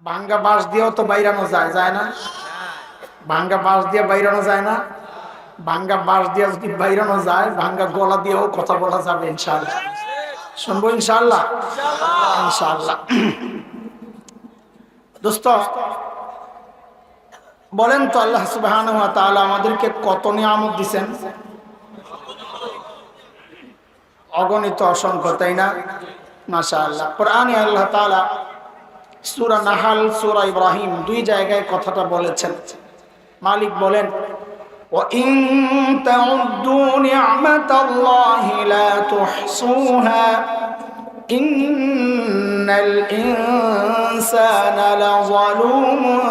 ভাঙ্গা বাঁশ দিয়েও তো বাইরানো যায়, যায় না? ভাঙ্গা বাঁশ দিয়ে বাইরানো যায় না? ভাঙ্গা বাঁশ দিয়ে যদি বাইরানো যায়, ভাঙ্গা গলা দিয়েও কথা বলা যাবে ইনশাআল্লাহ। শুনবো ইনশাআল্লাহ, ইনশাআল্লাহ। দোস্ত, বলেন তো আল্লাহ সুবহানাহু ওয়া তাআলা আমাদেরকে কত নিয়ামত দিবেন? অগণিত, অসংখ্য, তাই না? মাশাআল্লাহ। কোরআনে আল্লাহ তাআলা সূরা নাহল, সূরা ইব্রাহিম দুই জায়গায় কথাটা বলেছেন। মালিক বলেন, ওয়া ইন তাউদ্দু নি'মাতাল্লাহি লা তুহসুহা ইন্নাল ইনসানা লাযালুমুন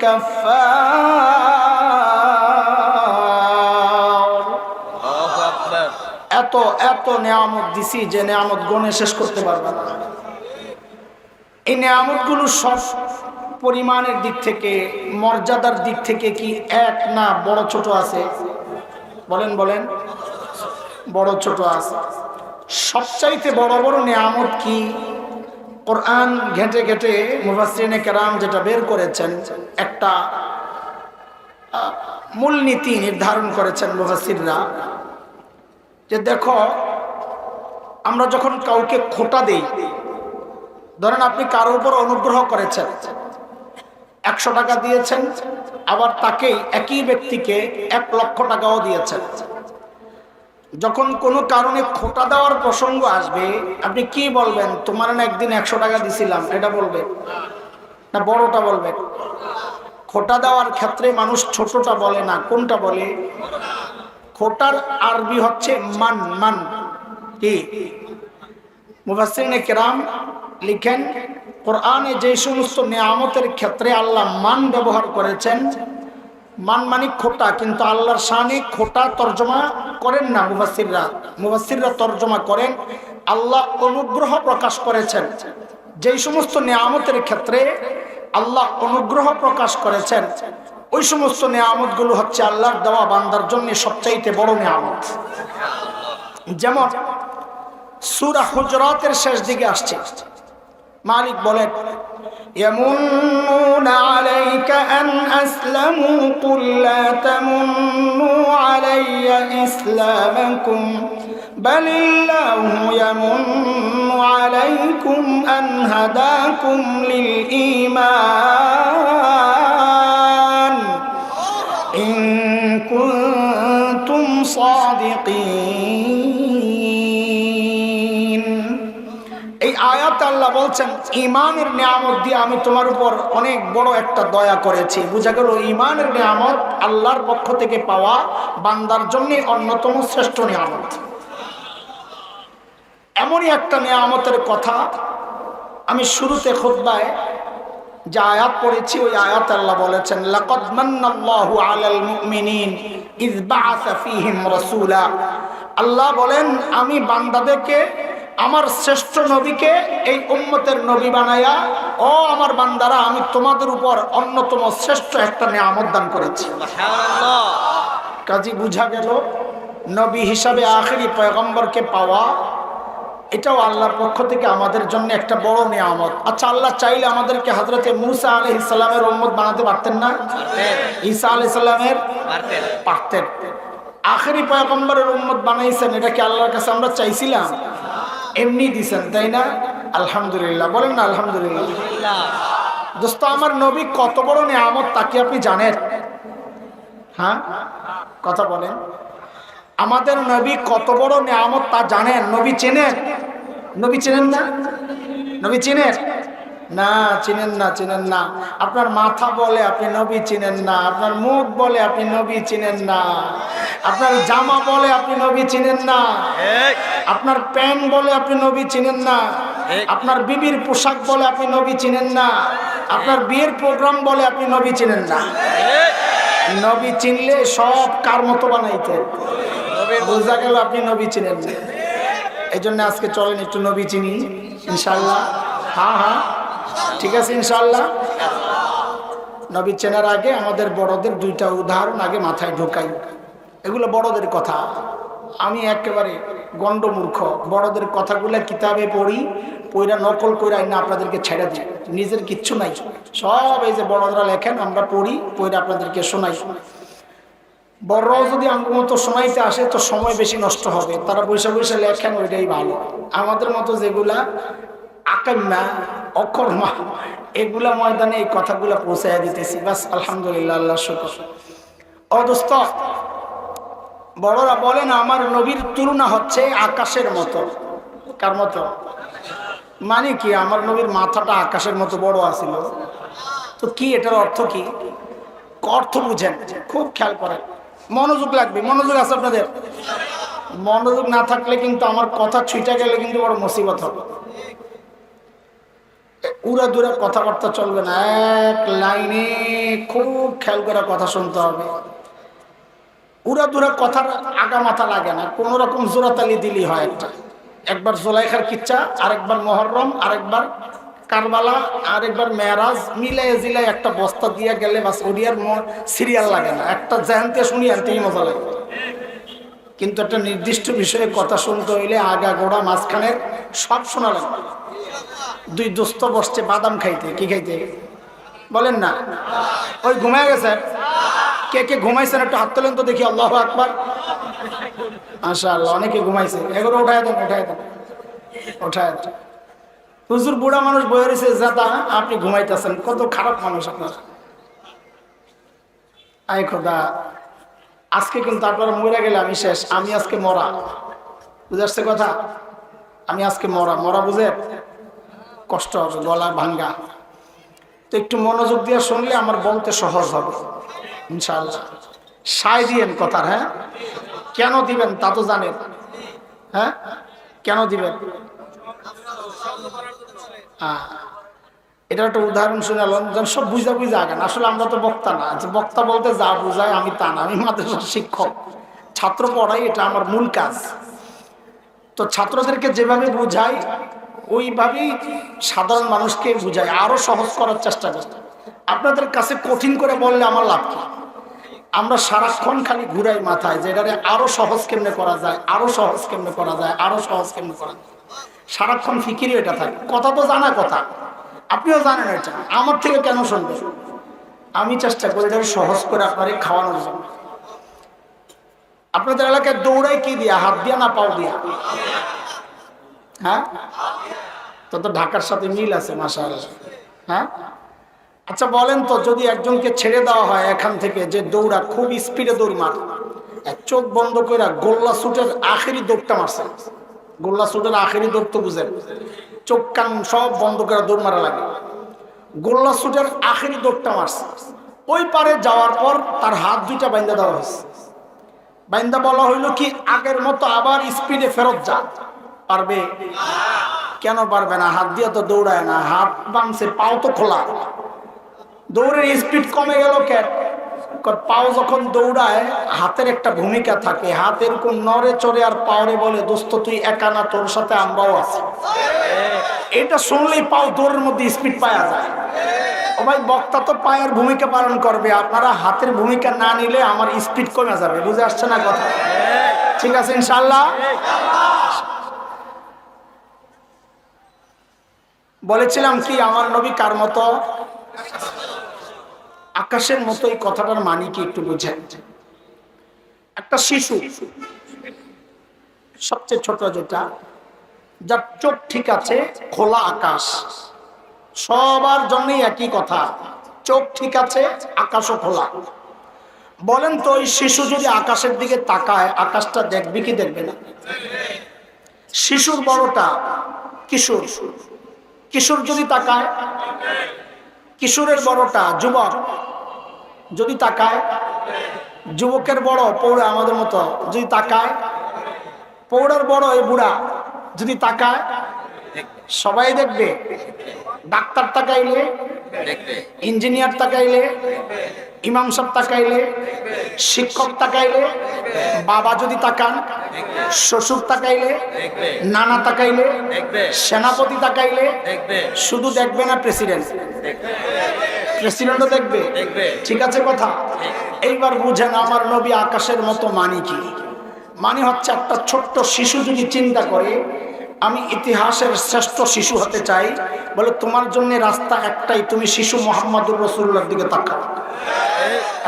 কাফফার। আল্লাহু আকবার। এত এত নিয়ামত দিছি যে নিয়ামত গুণে শেষ করতে পারবে না। এই নিয়ামতগুলো সব পরিমাণের দিক থেকে, মর্যাদার দিক থেকে কি এক না বড় ছোট আছে? বলেন বলেন, বড় ছোট আছে। সবচাইতে বড় বড় নিয়ামত কি? কোরআন ঘেঁটে ঘেঁটে মুফাসসিরিনে কেরাম যেটা বের করেছেন, একটা মূলনীতি নির্ধারণ করেছেন মুফাসসিররা, যে দেখো, আমরা যখন কাউকে খোটা দেই, ধরেন আপনি কারোর উপর অনুগ্রহ করেছেন, 100 টাকা দিয়েছেন, আবার তাকেই একই ব্যক্তিকে 1 লক্ষ টাকাও দিয়েছেন। যখন কোনো কারণে খোটা দেওয়ার প্রসঙ্গ আসবে, আপনি কি বলবেন? তোমার না একদিন 100 টাকা দিছিলাম, এটা বলবেন না বড়টা বলবেন? খোটা দেওয়ার ক্ষেত্রে মানুষ ছোটটা বলে না, কোনটা বলে? খোটার আরবি হচ্ছে মান। মান কি? মুফাসসিরিনে কেরাম লিখেন, কোরআনে যে সমস্ত নিয়ামতের ক্ষেত্রে আল্লাহ মান ব্যবহার করেছেন, মান মানে খোটা, কিন্তু আল্লাহর শানে খোটা তর্জমা করেন না মুফাসসিররা তর্জমা করেন আল্লাহ অনুগ্রহ প্রকাশ করেছেন। যেই সমস্ত নিয়ামতের ক্ষেত্রে আল্লাহ অনুগ্রহ প্রকাশ করেছেন, ওই সমস্ত নিয়ামতগুলো হচ্ছে আল্লাহর দেওয়া বান্দার জন্য সবচাইতে বড় নিয়ামত। যেমন সূরা হুজরাতের শেষ দিকে আসছে, মালিক বলেন, ইয়ামুন্নুনা আলাইকা আন আসলামু কুল লা তামুন্নু আলাইয়া ইসলামাকুম বালিল্লাহু ইয়ামুন্নু আলাইকুম আন হাদাকুম লিল ঈমান ইন কুনতুম সাদিকিন। এই আয়াত আল্লাহ বলছেন, ঈমানের নিয়ামত দিয়ে আমি তোমার উপর অনেক বড় একটা দয়া করেছি। বুঝা গেল, ঈমানের নিয়ামত আল্লাহর পক্ষ থেকে পাওয়া বান্দার জন্য অন্যতম শ্রেষ্ঠ নিয়ামত। এমনই একটা নিয়ামতের কথা আমি শুরুতে খুতবায় যে আয়াত পড়েছি, ওই আয়াত আল্লাহ বলেছেন, লাকাদ মান্নাল্লাহু আলাল মুমিনিন ইয বাআসা ফীহিম রাসূলা। আল্লাহ বলেন, আমি বান্দাদেরকে, আমার শ্রেষ্ঠ নবীকে এই উম্মতের নবী বানায়া, ও আমার বান্দারা, আমি তোমাদের উপর অন্যতম শ্রেষ্ঠ একটা নিয়ামত দান করেছি। সুবহানাল্লাহ। কাজী বুঝা গেল, নবী হিসাবে আখেরি পয়গম্বরকে পাওয়া এটাও আল্লাহর পক্ষ থেকে আমাদের জন্য একটা বড় নিয়ামত। আচ্ছা, আল্লাহ চাইলে আমাদেরকে হযরতে মূসা আলাইহিস সালামের উম্মত বানাতে পারতেন না? ঈসা আলাইহিস সালামের পারতেন। আখেরি পয়গম্বরের উম্মত বানাইছেন, এটা কি আল্লাহর কাছে আমরা চাইছিলাম? এমনি দিছেন, তাই না? আলহামদুলিল্লাহ, বলেন না আলহামদুলিল্লাহ। দোস্ত, আমার নবী কত বড় নিয়ামত তা কি আপনি জানেন? হ্যাঁ, কথা বলেন। আমাদের নবী কত বড় নিয়ামত তা জানেন? নবী চেনেন? নবী চেনেন না? নবী চেনেন না? চিনেন না, চিনেন না। আপনার মাথা বলে আপনি নবী চিনেন না, আপনার মুখ বলে আপনি নবী চিনেন না, আপনার জামা বলে আপনি নবী চিনেন না, আপনার প্যান্ট বলে আপনি নবী চিনেন না, আপনার বিবির পোশাক বলে আপনি নবী চিনেন না, আপনার বিয়ের প্রোগ্রাম বলে আপনি নবী চিনেন না। নবী চিনলে সব কার মতো বানাইতেন। বোঝা গেল আপনি নবী চিনেন না। এই জন্য আজকে চলেন একটু নবী চিনি ইনশাল্লাহ। হ্যাঁ হ্যাঁ, ঠিক আছে ইনশাল্লাহ। নবী চেনার আগে আমাদের বড়দের দুইটা উদাহরণ আগে মাথায় ঢোকাই, এগুলো বড়দের কথা। আমি একেবারে গণ্ডমূর্খ। বড়দের কথাগুলো কিতাবে পড়ি, পইরা নকল করে আইনা আপনাদেরকে ছেড়ে দিই, নিজের কিচ্ছু নাই। সব এই যে বড়রা লেখেন আমরা পড়ি, পইরা আপনাদেরকে শোনাই। বড়রাও যদি আমার মতো শোনাইতে আসে তো সময় বেশি নষ্ট হবে, তারা বসে বসে লেখেন, ওইটাই ভালো। আমাদের মতো যেগুলা আকাম্মা অকর্মা, এগুলা ময়দানে এই কথাগুলো পৌঁছাইয়া দিতেছি, বাস আলহামদুলিল্লাহ, আল্লাহ শুকর। ও দোস্ত, বড়রা বলেন আমার নবীর তুলনা হচ্ছে আকাশের মতো। কার মতো? মানে কি, আমার নবীর মাথাটা আকাশের মতো বড় আছিল। তো কি এটার অর্থ কি? অর্থ বুঝেন, খুব খেয়াল করেন, মনোযোগ লাগবে। মনোযোগ আছে আপনাদের? মনোযোগ না থাকলে কিন্তু আমার কথা ছুটে গেলে কিন্তু বড় মুসিবত হবে। উড়া দুরা কথাবার্তা চলবে না, এক লাইনে খুব খেয়াল করে কথা শুনতে হবে। উড়া দুরা কথার আগা মাথা লাগে না, কোন রকম জোরাতালি দিলি হয়। একবার জোলাইখার কিচ্ছা, আরেকবার মহরম, আরেকবার কারবালা, আরেকবার মেরাজ, মিলাই জিলাই একটা বস্তা দিয়ে গেলে বাস ওডিয়ার সিরিয়াল লাগে না, একটা জানতে শুনি আনতেই মজা লাগে। কিন্তু একটা নির্দিষ্ট বিষয়ে কথা শুনতে হইলে আগা গোড়া মাঝখানের সব শোনা লাগবে। দুই দোস্ত বসছে বাদাম খাইতে, কি খাইতে বলেন না? ওই ঘুমায় গেছে, কে কে ঘুমাইছেন একটু হাত তোলেন তো দেখি। আল্লাহু আকবার, মাশাআল্লাহ, অনেকে ঘুমাইছে। এগুলো উঠায় দেন, উঠায় দেন, উঠায় দেন। হুজুর বুড়া মানুষ বয়ে রয়েছে, জাদা আপনি ঘুমাইতেছেন, কত খারাপ মানুষ আপনার। আয় খোদা, আজকে কিন্তু আপনারা মরে গেলে আমি শেষ, আমি আজকে মরা। বুঝে আসছে কথা? আমি আজকে মরা, মরা বুঝে কষ্ট হবে, গলা ভাঙ্গা। তো একটু মনোযোগ দিয়ে শুনলে আমার বলতে সহজ হবে ইনশাআল্লাহ। সায় দিয়েন কথার, হ্যাঁ? কেন দিবেন তা তো জানেন, হ্যাঁ? কেন দিবেন? এটা একটা উদাহরণ শুনালাম, যেন সব বুঝা বুঝা আগান। আসলে আমরা তো বক্তা না, যে বক্তা বলতে যা বুঝায় আমি তা না। আমি মাদ্রাসার শিক্ষক, ছাত্র পড়াই, এটা আমার মূল কাজ। তো ছাত্রদেরকে যেভাবে বুঝাই ওইভাবেই সাধারণ মানুষকে বুঝাই, আরো সহজ করার চেষ্টা করি। আপনাদের কাছে কঠিন করে বললে আমার লাভ কি? আমরা সারাক্ষণ খালি ঘুরাই মাথায় যে এটারে আরো সহজ কেমনে করা যায়, আরো সহজ কেমনে করা যায়, আরো সহজ কেমনে করা যায়। সারাক্ষণ ফিকিরই এটা থাকে। কথা তো জানা কথা, আপনিও জানেন এটা, আমার থেকে কেন শুনবেন? আমি চেষ্টা করি এটা সহজ করে আপনারে খাওয়ানোর জন্য। আপনাদের এলাকায় দৌড়াই কি দিয়া, হাত দিয়া না পাও দিয়া? হ্যাঁ, তো ঢাকার সাথে মিল আছে মাশাআল্লাহ। হ্যাঁ, আচ্ছা বলেন তো, যদি একজনকে ছেড়ে দেওয়া হয় এখান থেকে, যে দৌড়া খুব স্পিডে দৌড় মার, চোখ বন্ধ করে গোল্লা শুটের আখেরি দৌড়টা মারছে। গোল্লা শুটের আখেরি দৌড় তো বুঝেন, চোখ কান সব বন্ধ করে দৌড় মারা লাগে। গোল্লা শুটের আখেরি দৌড়টা মারছে, ওই পারে যাওয়ার পর তার হাত দুইটা বাইন্দা দেওয়া হয়েছে। বাইন্দা বলা হইল কি, আগের মতো আবার স্পিডে ফেরত যা। পারবে? কেন পারবে না? হাত দিয়ে তো দৌড়ায় না, হাত বাংছে, পাও তো খোলা। দৌড়ের স্পিড কমে গেল কেন? পাও যখন দৌড়ায় হাতের একটা ভূমিকা থাকে, হাত এরকম নড়ে চড়ে আর পাওরে বলে, দোস্ত তুই একা না, তোর সাথে আমরাও আছি। এটা শুনলেই পাও দৌড়ের মধ্যে স্পিড পাওয়া যায়। ও ভাই, বক্তা তো পায়ের ভূমিকা পালন করবে, আপনারা হাতের ভূমিকা না নিলে আমার স্পিড কমে যাবে। বুঝে আসছে না কথা? ঠিক আছে ইনশাআল্লাহ। বলেছিলাম কি, আমার নবী কার মতো? আকাশের মতো। এই কথাটার মানে কি একটু বুঝেন। একটা শিশু, সবচেয়ে ছোট যেটা, যার চোখ ঠিক আছে, খোলা আকাশ, সবার জন্যই একই কথা, চোখ ঠিক আছে, আকাশও খোলা। বলেন তো, ওই শিশু যদি আকাশের দিকে তাকায়, আকাশটা দেখবে কি দেখবে না? শিশুর বড়টা, কিশোর, কিশোর যদি তাকায়, কিশোরের বড়টা যুবক যদি তাকায়, যুবকের বড় পৌড়া আমাদের মতো যদি তাকায়, পৌড়ার বড় এই বুড়া যদি তাকায়, সবাই দেখবে। ডাক্তার তাকাইলে, ইঞ্জিনিয়ার তাকাইলে, ইমাম সাহেব তাকাইলে, শিক্ষক তাকাইলে, বাবা যদি তাকান, শ্বশুর তাকাইলে, নানা তাকাইলে, সেনাপতি তাকাইলে, শুধু দেখবে না প্রেসিডেন্ট, প্রেসিডেন্টও দেখবে। ঠিক আছে কথা? এইবার বুঝেন আমার নবী আকাশের মতো মানে কি? মানে হচ্ছে একটা ছোট্ট শিশু যদি চিন্তা করে আমি ইতিহাসের শ্রেষ্ঠ শিশু হতে চাই, বলে তোমার জন্য রাস্তা একটাই, তুমি শিশু মুহাম্মদুর রাসূলুল্লাহর দিকে তাকাও।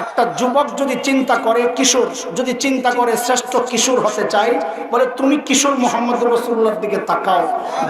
একটা যুবক যদি চিন্তা করে, কিশোর যদি চিন্তা করে শ্রেষ্ঠ কিশোর হতে চাই, বলে তুমি কিশোর মুহাম্মদুর রাসূলুল্লাহর দিকে তাকাও।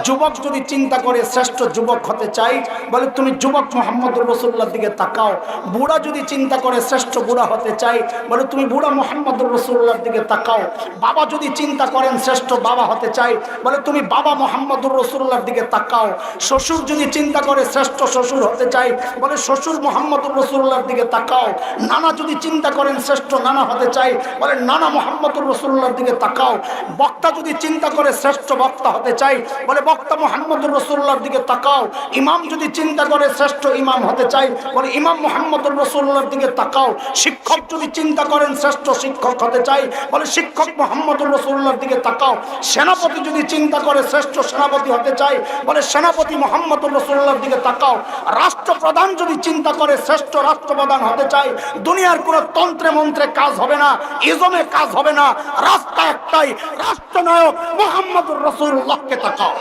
যুবক যদি চিন্তা করে শ্রেষ্ঠ যুবক হতে চাই, বলে তুমি যুবক মুহাম্মদুর রাসূলুল্লাহর দিকে তাকাও। বুড়া যদি চিন্তা করে শ্রেষ্ঠ বুড়া হতে চাই, বলে তুমি বুড়া মুহাম্মদুর রাসূলুল্লাহর দিকে তাকাও। বাবা যদি চিন্তা করেন শ্রেষ্ঠ বাবা হতে চাই, বলে তুমি বাবা মুহাম্মদুর রাসূলুল্লাহর দিকে তাকাও। শ্বশুর যদি চিন্তা করে শ্রেষ্ঠ শ্বশুর হতে চাই, বলে শ্বশুর মুহাম্মদুর রাসূলুল্লাহর দিকে তাকাও। নানা যদি চিন্তা করেন শ্রেষ্ঠ নানা হতে চাই, বলে নানা মুহাম্মদুর রাসূলুল্লাহর দিকে তাকাও। বক্তা যদি চিন্তা করে শ্রেষ্ঠ বক্তা হতে চাই, বলে বক্তা মুহাম্মদুর রাসূলুল্লাহর দিকে তাকাও। ইমাম যদি চিন্তা করে শ্রেষ্ঠ ইমাম হতে চাই, বলে ইমাম মুহাম্মদুর রাসূলুল্লাহর দিকে তাকাও। শিক্ষক যদি চিন্তা করেন শ্রেষ্ঠ শিক্ষক হতে চাই, বলে শিক্ষক মুহাম্মদুর রাসূলুল্লাহর দিকে তাকাও। সেনাপতি যদি চিন্তা করে শ্রেষ্ঠ সেনাপতি হতে চাই, বলে সেনাপতি মুহাম্মদুর রাসূলুল্লাহর দিকে তাকাও। রাষ্ট্রপ্রধান যদি চিন্তা করে শ্রেষ্ঠ রাষ্ট্রপ্রধান হতে চাই, দুনিয়ার কোন তন্ত্রে মন্ত্রে কাজ হবে না, ইজমে কাজ হবে না, রাস্তা একটাই, রাষ্ট্রনায়ক মুহাম্মদুর রাসূলুল্লাহকে তাকাও।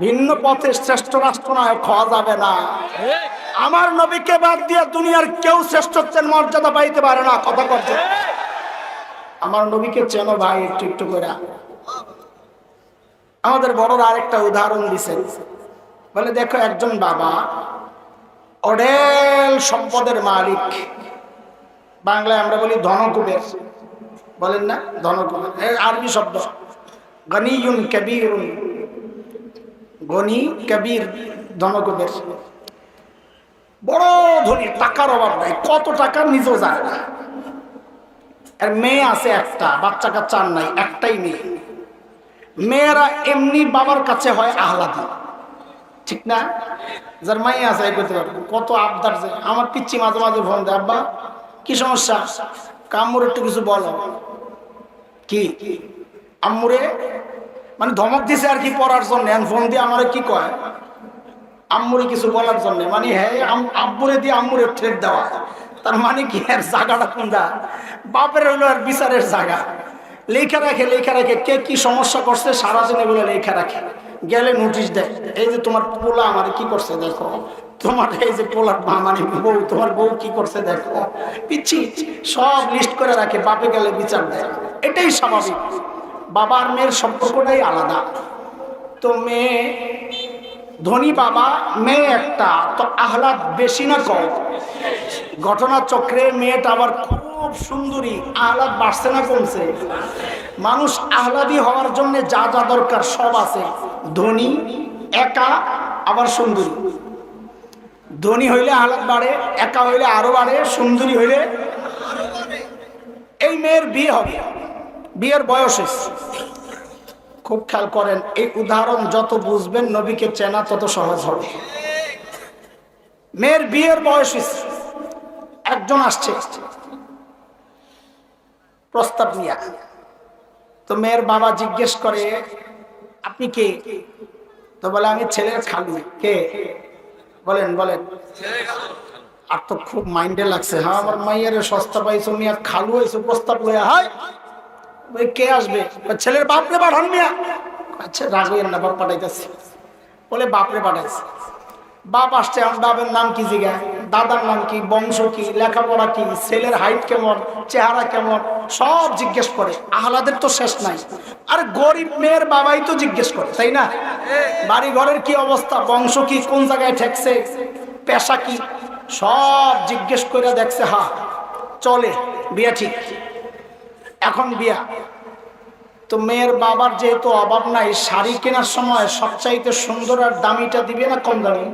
ভিন্ন পথে শ্রেষ্ঠ রাষ্ট্রনায়ক হওয়া যাবে না। আমার নবীকে বাদ দিয়ে দুনিয়ার কেউ শ্রেষ্ঠত্বের মর্যাদা পাইতে পারে না। কথা করছে, আমার নবীকে চেনো ভাই একটু একটু করে। আমাদের বড়রা আরেকটা উদাহরণ দিছেন, বলে দেখো একজন বাবা অঢেল সম্পদের মালিক, বাংলায় আমরা বলি ধনকুবের, বলেন না ধনকুবের, আরবি শব্দ গনিয়ুন কবিরুন, গনি কবির ধনকুবের, বড় ধনী, টাকার অভাব নাই, কত টাকা নিজেও যায় না। আর মেয়ে আছে একটা, বাচ্চা কাচ্চা আর নাই, একটাই মেয়ে। মেয়েরা এমনি বাবার কাছে হয় আহ্লাদি, ঠিক না? যার মাই আছে করতে পারবো, কত আবদার। যে আমার পিচ্ছি মাঝে মাঝে ফোন দেয়, আব্বা কি সমস্যা, আম্মুর একটু কিছু বলো। কি আম্মুরে মানে ধমক দিছে আর কি, পড়ার জন্য ফোন দিয়ে আমার কি কয়, আম্মুরে কিছু বলার জন্য, মানে হ্যাঁ আব্বুরে দিয়ে আম্মুরে থ্রেট দেওয়া। তার মানে কি, আর জায়গাটা কোনটা, বাপের হলো আর বিচারের জায়গা। লেখা রাখে কে কি সমস্যা করছে সারাদিন এগুলো লেখা রাখে, গেলে নোটিশ দেয়, এই যে তোমার পোলা আমার কি করছে দেখো, তোমার এই যে পোলার মানে বউ, তোমার বউ কি করছে দেখো, পিচ্ছি সব লিস্ট করে রাখে, বাপে গেলে বিচার দেয়। এটাই স্বাভাবিক, বাবা আর মেয়ের সম্পর্কটাই আলাদা। তো মেয়ে ধনী বাবা, মেয়ে একটা, তো আহ্লাদ বেশি না কম? ঘটনা চক্রে মেয়েটা আবার খুব সুন্দরী, আহ্লাদ বাড়ছে না কমছে? মানুষ আহ্লাদি হওয়ার জন্য যা যা দরকার সব আছে, ধনী একা আবার সুন্দরী। ধনী হইলে আহ্লাদ বাড়ে, একা হইলে আরো বাড়ে, সুন্দরী হইলে। এই মেয়ের বিয়ে হবে, বিয়ের বয়স খুব খেয়াল করেন, এই উদাহরণ যত বুঝবেন নবীকে চেনা তত সহজ হবে। মেয়ের বিয়ের বয়স, একজন আসছে প্রস্তাব নিয়ে। তো মেয়ের বাবা জিজ্ঞেস করে আপনি কে? তো বলে আমি ছেলের খালু। কে? বলেন বলেন। আর তো খুব মাইন্ডে লাগছে, হ্যাঁ আমার মাইয়ের সস্তা পাইছো মিয়া, খালু হয়েছো প্রস্তাব লইয়া। হয় কে আসবে? ছেলের বাপরে পাঠান মিয়া। আচ্ছা রাগ হইয়েন না, বাপ পাঠাইতেছি। বলে বাপরে পাঠাইছে। বাপ আসছে, আমার বাপের নাম কি জিগা, দাদার নাম কি, বংশ কি, লেখাপড়া কি, ছেলের হাইট কেমন, চেহারা কেমন, সব জিজ্ঞেস করে। আহ্লাদের তো শেষ নাই। আর গরিব মেয়ের বাবাই তো জিজ্ঞেস করে, তাই না? বাড়ি ঘরের কি অবস্থা, বংশ কি, কোন জায়গায় ঠেকছে, পেশা কি, সব জিজ্ঞেস করে দেখছে। হ্যাঁ চলে, বিয়া ঠিক। এখন বিয়া। তো মেয়ের বাবার যেহেতু অভাব নাই, শাড়ি কেনার সময় সবচাইতে সুন্দর আর দামিটা দিবে না কম দামি?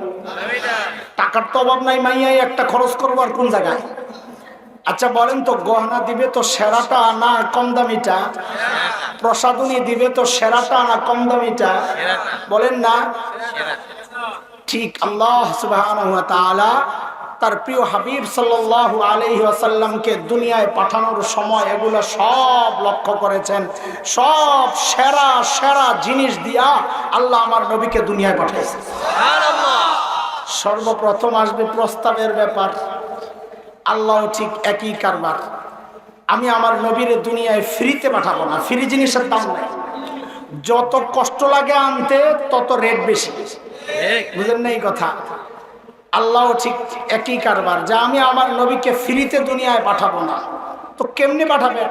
টাকার তো অভাব নাই, মাইয়াই একটা খরচ করবো আর কোন জায়গায়? আচ্ছা বলেন তো, গহনা দিবে তো সেরাটা না কম দামিটা? প্রসাদনী দিবে তো সেরাটা না কম দামিটা? বলেন না? ঠিক আল্লাহ সুবহানাহু ওয়া তাআলা তার প্রিয় হাবিব সাল্লাল্লাহু আলাইহি ওয়াসাল্লামকে দুনিয়ায় পাঠানোর সময় এগুলো সব লক্ষ্য করেছেন। সব সেরা সেরা জিনিস দিয়া আল্লাহ আমার নবীকে দুনিয়ায় পাঠিয়েছেন। সুবহানাল্লাহ। সর্বপ্রথম আসবে প্রস্তাবের ব্যাপার। আল্লাহ ঠিক একই কারবার। আমি আমার নবীর দুনিয়ায় ফ্রিতে পাঠাবো না। ফ্রি জিনিসের দাম নাই, যত কষ্ট লাগে আনতে তত রেট বেশি। বুঝেন না এই কথা? আল্লাহ ঠিক একই কারবার, যে আমি আমার নবীকে ফ্রিতে দুনিয়ায় পাঠাবো না। তো কেমনে পাঠাবেন?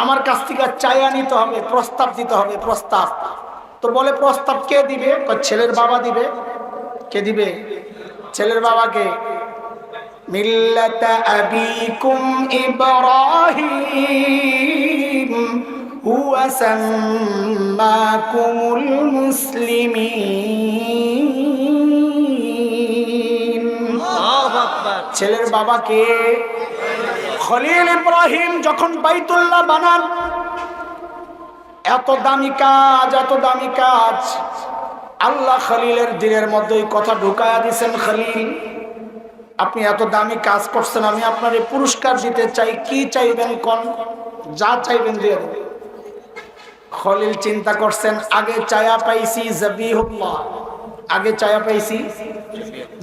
আমার কাছ থেকে চাইয়া নিতে হবে, প্রস্তাব দিতে হবে, প্রস্তাব। তো বলে প্রস্তাব কে দিবে? ছেলের বাবা দিবে। কে দিবে? ছেলের বাবাকে। মিল্লাতা আবিকুম ইব্রাহিম হুয়া সাম্মাকুমুল মুসলিমিন। ছেলের বাবাকে খলিল ইব্রাহিম যখন বাইতুল্লাহ বানান, এত দামি কাজ, এত দামি কাজ, আল্লাহ খলিলের দিলের মধ্যে কথা ঢুকায়া দিয়েছেন, খলিল আপনি এত দামি কাজ করছেন, আমি আপনার পুরস্কার দিতে চাই, কি চাইবেন কোন? যা চাইবেন দিয়ে দেবেন। খলিল চিন্তা করছেন, আগে চায়া পাইছি জবিহুল্লাহ, আগে চায়া পাইছি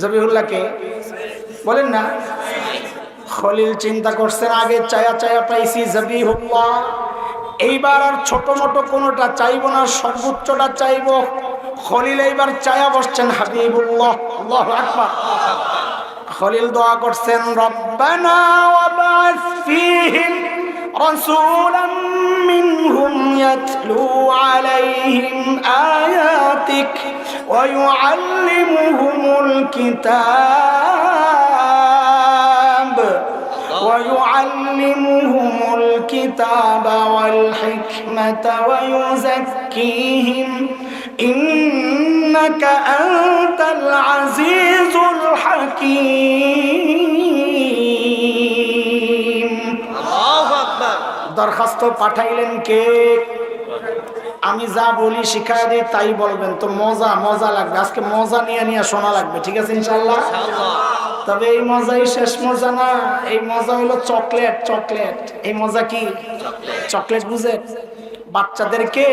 জবিহুল্লাহকে বলেন না। খলিল চিন্তা করছেন, আগে চায়া পাইছি জবিহুল্লাহ, এইবার আর ছোট মোটো কোনোটা চাইব না, সর্বোচ্চটা চাইব। খলিল এইবার চায়া বসছেন হাবিবুল্লাহ। আল্লাহু আকবার। খলিল দোয়া করছেন, রব্বানা ওয়াবআস ফীহিম রাসূলাম মিনহুম ইয়াতলু আলাইহিম আয়াতিক ওয়া ইউআল্লিমুহুমুল কিতাব ويعلمهم الكتاب والحكمة ويزكيهم إنك أنت العزيز الحكيم। الله أكبر। দরখাস্ত পাঠাইলেন কে? আমি যা বলি শিখায় দিই তাই বলবেন, তো মজা মজা লাগবে। আজকে মজা নিয়ে নিয়ে শোনা লাগবে, ঠিক আছে ইনশাআল্লাহ? তবে এই মজাই শেষ মজা না, এই মজা হলো চকলেট। চকলেট, এই মজা কি? চকলেট বুঝে? বাচ্চাদেরকে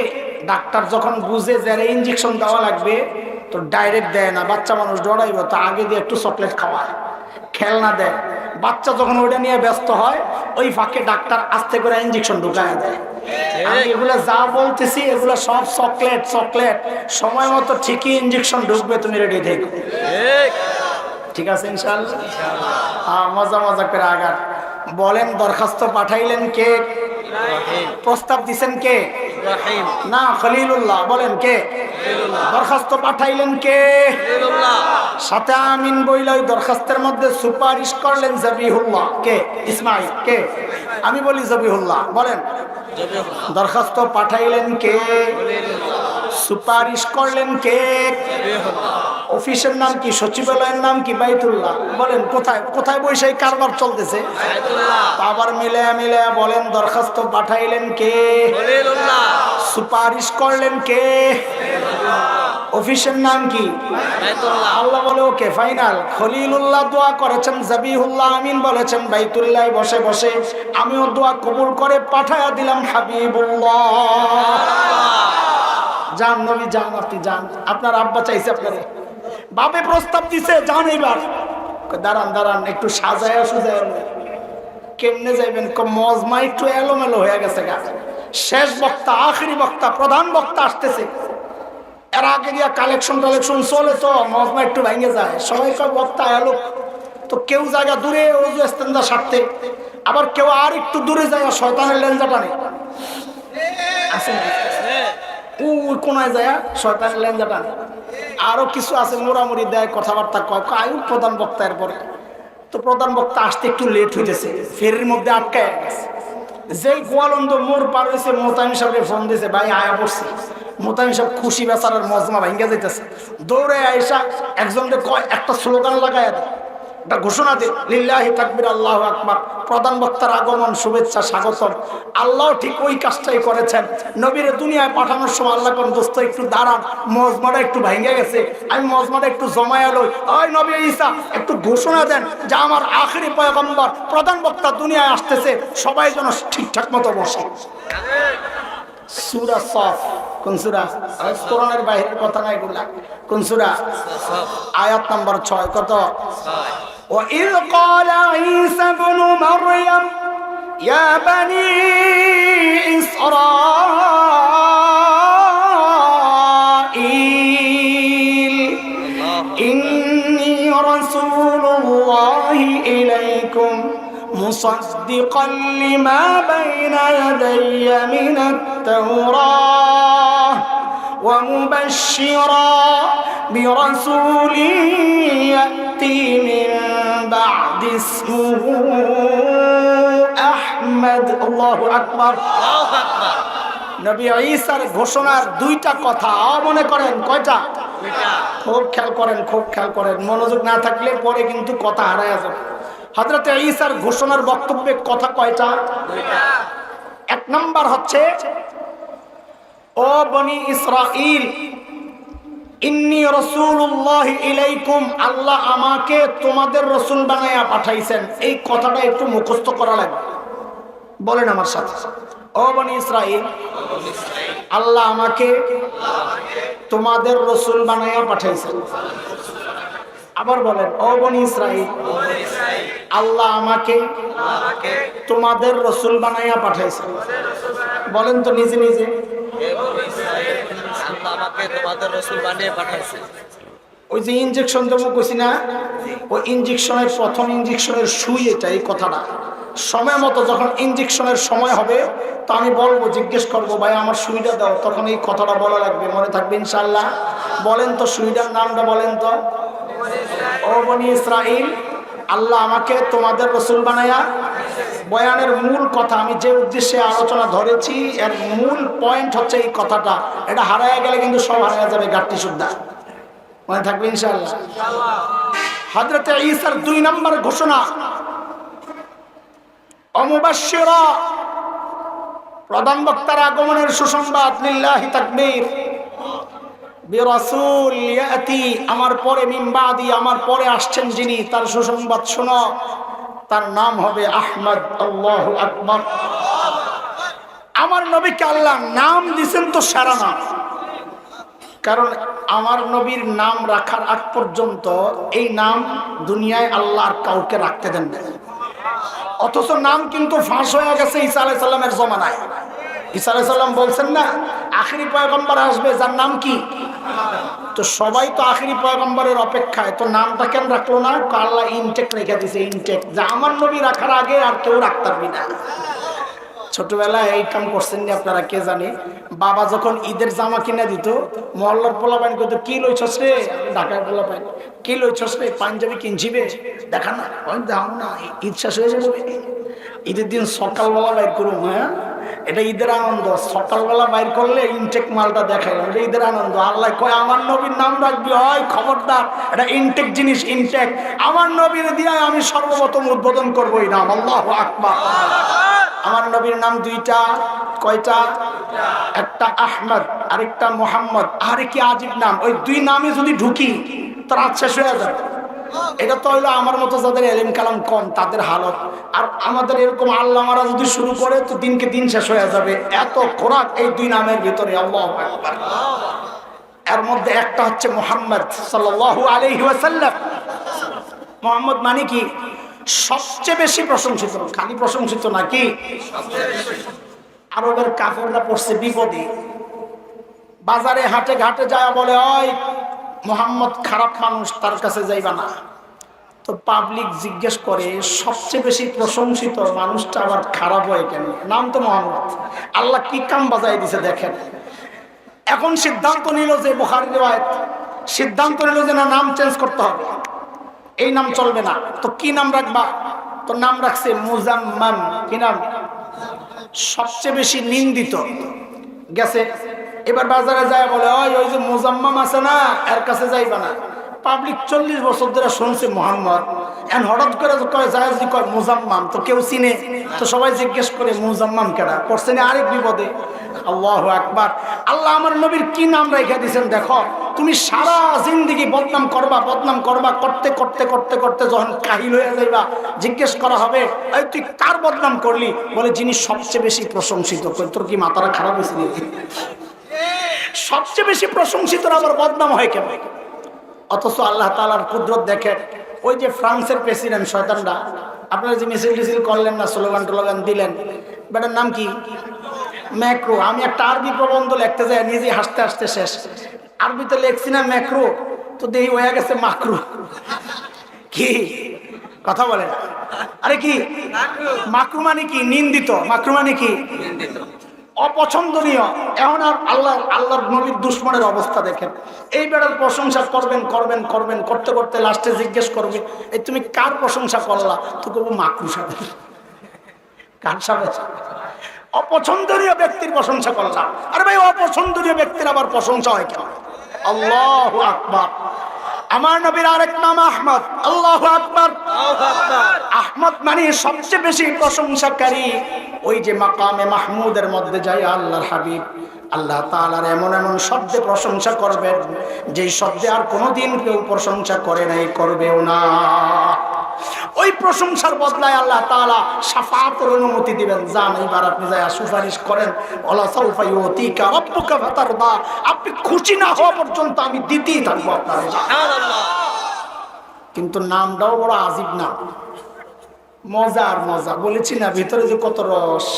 ডাক্তার যখন বুঝে যে ইঞ্জেকশন দেওয়া লাগবে, তো ডাইরেক্ট দেয় না, বাচ্চা মানুষ ডরাইব, তো আগে দিয়ে একটু চকলেট খাওয়ায়, খেলনা দেয়। বাচ্চা যখন ওইটা নিয়ে ব্যস্ত হয়, ওই ফাঁকে ডাক্তার আস্তে করে ইঞ্জেকশন ঢুকায় দেয়। আমি এগুলো যা বলতেছি এগুলো সব চকলেট। চকলেট সময় মতো ঠিকই ইঞ্জেকশন ঢুকবে, তুমি রেডি থেকো, ঠিক আছে ইনশাআল্লাহ? হ্যাঁ, মজা মজা করে আগার বলেন। দরখাস্ত পাঠাইলেন কে? প্রস্তাব দিছেন কে? না, খলিলুল্লাহ। বলেন কে? দরখাস্ত পাঠাইলেন কে? সাথে আমিন বইলা ওই দরখাস্তের মধ্যে সুপারিশ করলেন জবিহুল্লাহ। কে? ইসমাইল। কে? আমি বলি জবিহুল্লাহ। বলেন দরখাস্ত পাঠাইলেন কে? সুপারিশ করলেন কে? অফিসের নাম কি? সচিবালয়ের নাম কি? বাইতুল্লাহ। বলেন কোথায় কোথায় বসে কারবার চলতেছে? আবার মিলে মিলে বলেন দরখাস্ত পাঠাইলেন কে? সুপারিশ করলেন কে? অফিসের নাম কি? আল্লাহ বলে ওকে ফাইনাল। খলিলুল্লাহ দোয়া করেছেন, জবিহুল্লাহ আমিন বলেছেন, বাইতুল্লাহ বসে বসে আমিও দোয়া কবুল করে পাঠায়া দিলাম হাবিবুল্লাহ। যান নবী যান, আপনি যান, আপনার আব্বা চাইছে আপনারে, বাপে প্রস্তাব দিছে, যান এইবার। দাঁড়ান দাঁড়ান, একটু সাজায় সুজায়। কেমনে যাইবেন? মজমা একটু এলোমেলো হয়ে গেছে গা। শেষ বক্তা, আখেরি বক্তা, প্রধান বক্তা আসতেছে, এর আগে দিয়া কালেকশন টালেকশন চলে, তো মজমা একটু ভেঙে যায়। সবাই কয় বক্তা এলো, তো কেউ জায়গা দূরে ওজু ইস্তেঞ্জা সারতে, আবার কেউ আর একটু দূরে যায় শয়তানের লেঞ্জা টানে। আছে ওই কোনায় যায় শয়তানের লেঞ্জা টানে। আরো কিছু আছে মোড়ামুড়ি দেয়, কথাবার্তা কয়, আয়ু প্রধান বক্তা। এরপরে তো প্রধান বক্তা আসতে একটু লেট হইতেছে, ফেরির মধ্যে আটকায় গেছে। যেই গোয়ালন্দ মোড় পার হয়েছে, মোতামিম সাহেবের ফোন দিয়েছে, ভাই আয়া পড়ছে। মোতামিম সাহেব খুশি বেচারার মজমা ভাঙ্গা যাইতেছে, দৌড়ে আইসা একজনকে কয়, একটা স্লোগান লাগায় দেয়, একটা ঘোষণা দে, লিল্লাহি তাকবীর আল্লাহু আকবার। প্রধান বক্তার আগমন, শুভেচ্ছা, স্বাগতম। আল্লাহ ঠিক ওই কাজটাই করেছেন। নবীর দুনিয়ায় পাঠানোর সময় আল্লাহ কোন দোস্ত একটু দাঁড়ান, মজমাটা একটু ভেঙে গেছে, আমি মজমাটা একটু জমায়া লই। ওই নবী ঈসা একটু ঘোষণা দেন যে আমার আখেরি পয়গম্বর প্রধান বক্তা দুনিয়ায় আসতেছে, সবাই যেন ঠিকঠাক মতো বসে। সূরা সফ। কোন সূরা? কোরআনের বাইরের কথা না এগুলা। কোন সূরা? আয়াত নাম্বার 6। কত? وَإِذْ قَالَ عِيسَى ابْنُ مَرْيَمَ ইয়া বানি ইসরাঈল ইন্নী রাসূলুল্লাহি ইলাইকুম মুসাদ্দিকান লিমা বাইনা ইয়াদাইয়া মিনাত তাওরাহ ওয়া মুবাশশিরা برسول يأتي من بعد اسمه أحمد الله أكبر নবী ঈসার ঘোষণার দুইটা কথা মনে করেন কয়টা? খুব খেয়াল করেন মনোযোগ না থাকলে পরে কিন্তু কথা হারায় যাবে। হযরত ঈসার ঘোষণার বক্তব্যে কথা কয়টা? এক নাম্বার হচ্ছে ও বনি ইসরাঈল ইন্নী রাসূলুল্লাহি ইলাইকুম, আল্লাহ আমাকে তোমাদের রাসূল বানায়া পাঠাইছেন। এই কথাটা একটু মুখস্থ করা লাগবে, বলেন আমার সাথে। ও বনি ইসরাঈল, আল্লাহ আমাকে তোমাদের রাসূল বানায়া পাঠাইছেন। আবার বলেন, ও বনি ইসরাঈল, আল্লাহ আমাকে তোমাদের রাসূল বানায়া পাঠাইছেন। বলেন তো নিজে নিজে। ওই যে ইনজেকশন দেবো কইছি না, ওই ইনজেকশনের প্রথম ইনজেকশনের সুই এটা, এই কথাটা সময় মতো যখন ইনজেকশনের সময় হবে তো আমি বলবো, জিজ্ঞেস করবো ভাই আমার সুইটা দাও, তখন এই কথাটা বলা লাগবে, মনে থাকবে ইনশাআল্লাহ। বলেন তো সুইটার নামটা বলেন তো। ও বনি ইসরাঈল, আল্লাহ আমাকে তোমাদের রাসূল বানায়া। বয়ানের মূল কথা, আমি যে উদ্দেশ্যে আলোচনা ধরেছি এর মূল পয়েন্ট হচ্ছে এই কথাটা। এটা হারায় গেলে কিন্তু সব হারায় যাবে, গাট্টি সুদ্ধা, মনে থাকবে ইনশাআল্লাহ। হযরত ঈসার 2 নম্বর ঘোষণা অমুবাশশিরা, প্রধান বক্তার আগমনের সুসংবাদ। লিল্লাহি তাকবীর। বিরাসূল ইয়াতি, আমার পরে মিন বাদি, আমার পরে আসছেন যিনি, তার সুসংবাদ শোনো, তার নাম হবে আহমদ। আল্লাহু আকবার। আমার নবীকে আল্লাহ নাম দিয়েছেন তো সেরা নাম, কারণ আমার নবীর নাম রাখার আগ পর্যন্ত এই নাম দুনিয়ায় আল্লাহ আর কাউকে রাখতে দেন না। অথচ নাম কিন্তু ফাঁস হয়ে গেছে ঈসা আলাইহিস সালামের জমানায়। ঈসা আলাইহিস সালাম বলছেন না আখেরি পয়গম্বর আসবে যার নাম কি, তো সবাই তো আখেরি পয়গম্বরের অপেক্ষায়, তো নামটা কেন রাখলো না? আল্লাহ ইনটেক রেখে দিয়েছে, ইনটেক, যা আমার নবী রাখার আগে আর কেউ রাখতে পারবি না। ছোটবেলায় এই কাম করছেন নি আপনারা, কে জানে? বাবা যখন ঈদের জামা কিনে দিত, মহল্লার পোলাপাইন কইতো কি লইছস রে, ঢাকার পোলাপাইন কি লইছস রে, পাঞ্জাবি কিনছিবে, দেখা না, দাও না, ঈদ শেষ হয়ে যাবে, ঈদের দিন সকালবেলা বাইর করুম। হ্যাঁ, এটা ঈদের আনন্দ, সকালবেলা বাইর করলে ইনটেক মালটা দেখায়, এটা ঈদের আনন্দ। আল্লাহ কয় আমার নবীর নাম রাখবি, হয় খবরদার, এটা ইনটেক জিনিস, ইনটেক। আমার নবীর দিয়ে আমি সর্বপ্রথম উদ্বোধন করবো এই নাম। আল্লাহু আকবার। আমার নবীর নাম দুইটা, কয়টা? একটা আহমদ, আরেকটা মোহাম্মদ। আরে কি আজীব নাম! ওই 2 নামে যদি ঢুকি তো রাত শেষ হয়ে যাবে। এটা তো হইলো আমার মতো যাদের এলেম কালাম কম তাদের হালত, আর আমাদের এরকম আল্লামারা যদি শুরু করে তো দিনকে দিন শেষ হয়ে যাবে। এত খোরাক এই 2 নামের ভিতরে। আল্লাহু আকবার। এর মধ্যে একটা হচ্ছে মুহাম্মদ সাল্লাল্লাহু আলাইহি ওয়াসাল্লাম। মুহাম্মদ মানে কি? সবচেয়ে বেশি প্রশংসিত। খালি প্রশংসিত নাকি, আরবের কাফেররা পড়ছে বিপদে, বাজারে হাটে ঘাটে যায় বলে ওই মুহাম্মদ খারাপ মানুষ, তার কাছে যাইবা না। তো পাবলিক জিজ্ঞেস করে সবচেয়ে বেশি প্রশংসিত মানুষটা আবার খারাপ হয় কেন? নাম তো মুহাম্মদ। আল্লাহ কি কাম বাজায় দিছে দেখেন। এখন সিদ্ধান্ত নিল যে, বুখারী রিওয়ায়াত, সিদ্ধান্ত নিল যে না, নাম চেঞ্জ করতে হবে, এই নাম চলবে না। তো কি নাম রাখবা? তো নাম রাখছে মুজাম্মাম। কি নাম? সবচেয়ে বেশি নিন্দিত। গেছে এবার বাজারে যায় বলে ওই যে মুজাম্মাম আছে না, এর কাছে যাইবা না। পাবলিক 40 বছর ধরে শুনছে মুহাম্মদ, এখন হঠাৎ করে কয় যায় যদি কয় মুজাম্মাম, তো কেউ চিনে, তো সবাই জিজ্ঞেস করে মুজাম্মাম কেডা? পড়ছে না আরেক বিপদে। আল্লাহু আকবার। আল্লাহ আমার নবীর কি নাম রেখে দিয়েছেন দেখো। তুমি সারা জিন্দেগি বদনাম করবা, বদনাম করবা, করতে করতে করতে করতে যখন কাহিল হয়ে যাইবা, জিজ্ঞেস করা হবে এই তুই কার বদনাম করলি? বলে যিনি সবচেয়ে বেশি প্রশংসিত। তোর কি মাথাটা খারাপ হয়েছে? সবচেয়ে বেশি প্রশংসিত আবার বদনাম হয় কেন? অথচ আল্লাহ তাআলার কুদরত দেখেন। ওই যে ফ্রান্সের প্রেসিডেন্ট শয়তানরা, আপনারা যে মিছিল টিছিল করলেন না, স্লোগান টোলোগান দিলেন, বেটার নাম কি? ম্যাক্রো। আমি একটা আরবি প্রবন্ধ লিখতে যাই, নিজে হাসতে হাসতে শেষ। আরবিতে লেখছি না ম্যাক্রো, তো দেই হয়ে গেছে মাকরু। কি কথা বলেন? আরে কি মাকরু মানে কি? নিন্দিত। মাকরু মানে কি? অপছন্দনীয়। এখন আর আল্লাহর নবীর দুশ্মনের অবস্থা দেখেন। এই বেড়ার প্রশংসা করবেন করবেন করবেন করতে করতে লাস্টে জিজ্ঞেস করবে, এই তুমি কার প্রশংসা করলা? তো কবো মাকরু সাহেব। কার সাহেব? অপছন্দনীয় ব্যক্তির প্রশংসা করলাম। আরে ভাই, অপছন্দনীয় ব্যক্তির আবার প্রশংসা হয় কেন? আল্লাহু আকবার। আমার নবীর আরেক নাম আহমদ। আল্লাহু আকবার। আহমদ মানে সবচেয়ে বেশি প্রশংসাকারী। ওই যে মাকামে মাহমুদের মধ্যে যায় আল্লাহর হাবিব আল্লাহ তাআলার এমন এমন শব্দে প্রশংসা করবেন, যেই শব্দে আর কোনোদিন কেউ প্রশংসা করে নাই, করবেও না। ওই প্রশংসার বদলায় আল্লাহ তাআলা শাফাআতের অনুমতি দিবেন। যান, এবার আপনি যায় সুপারিশ করেন। ওয়ালা সাউফা ইউতিকা রাব্বুকা ফাতারদা। আপনি খুশি না হওয়া পর্যন্ত আমি দিতেই থাকবো আপনার। সুবহানাল্লাহ। কিন্তু নামটাও বড় আজীব নাম, মজার মজা। বলেছি না ভিতরে যে কত রস।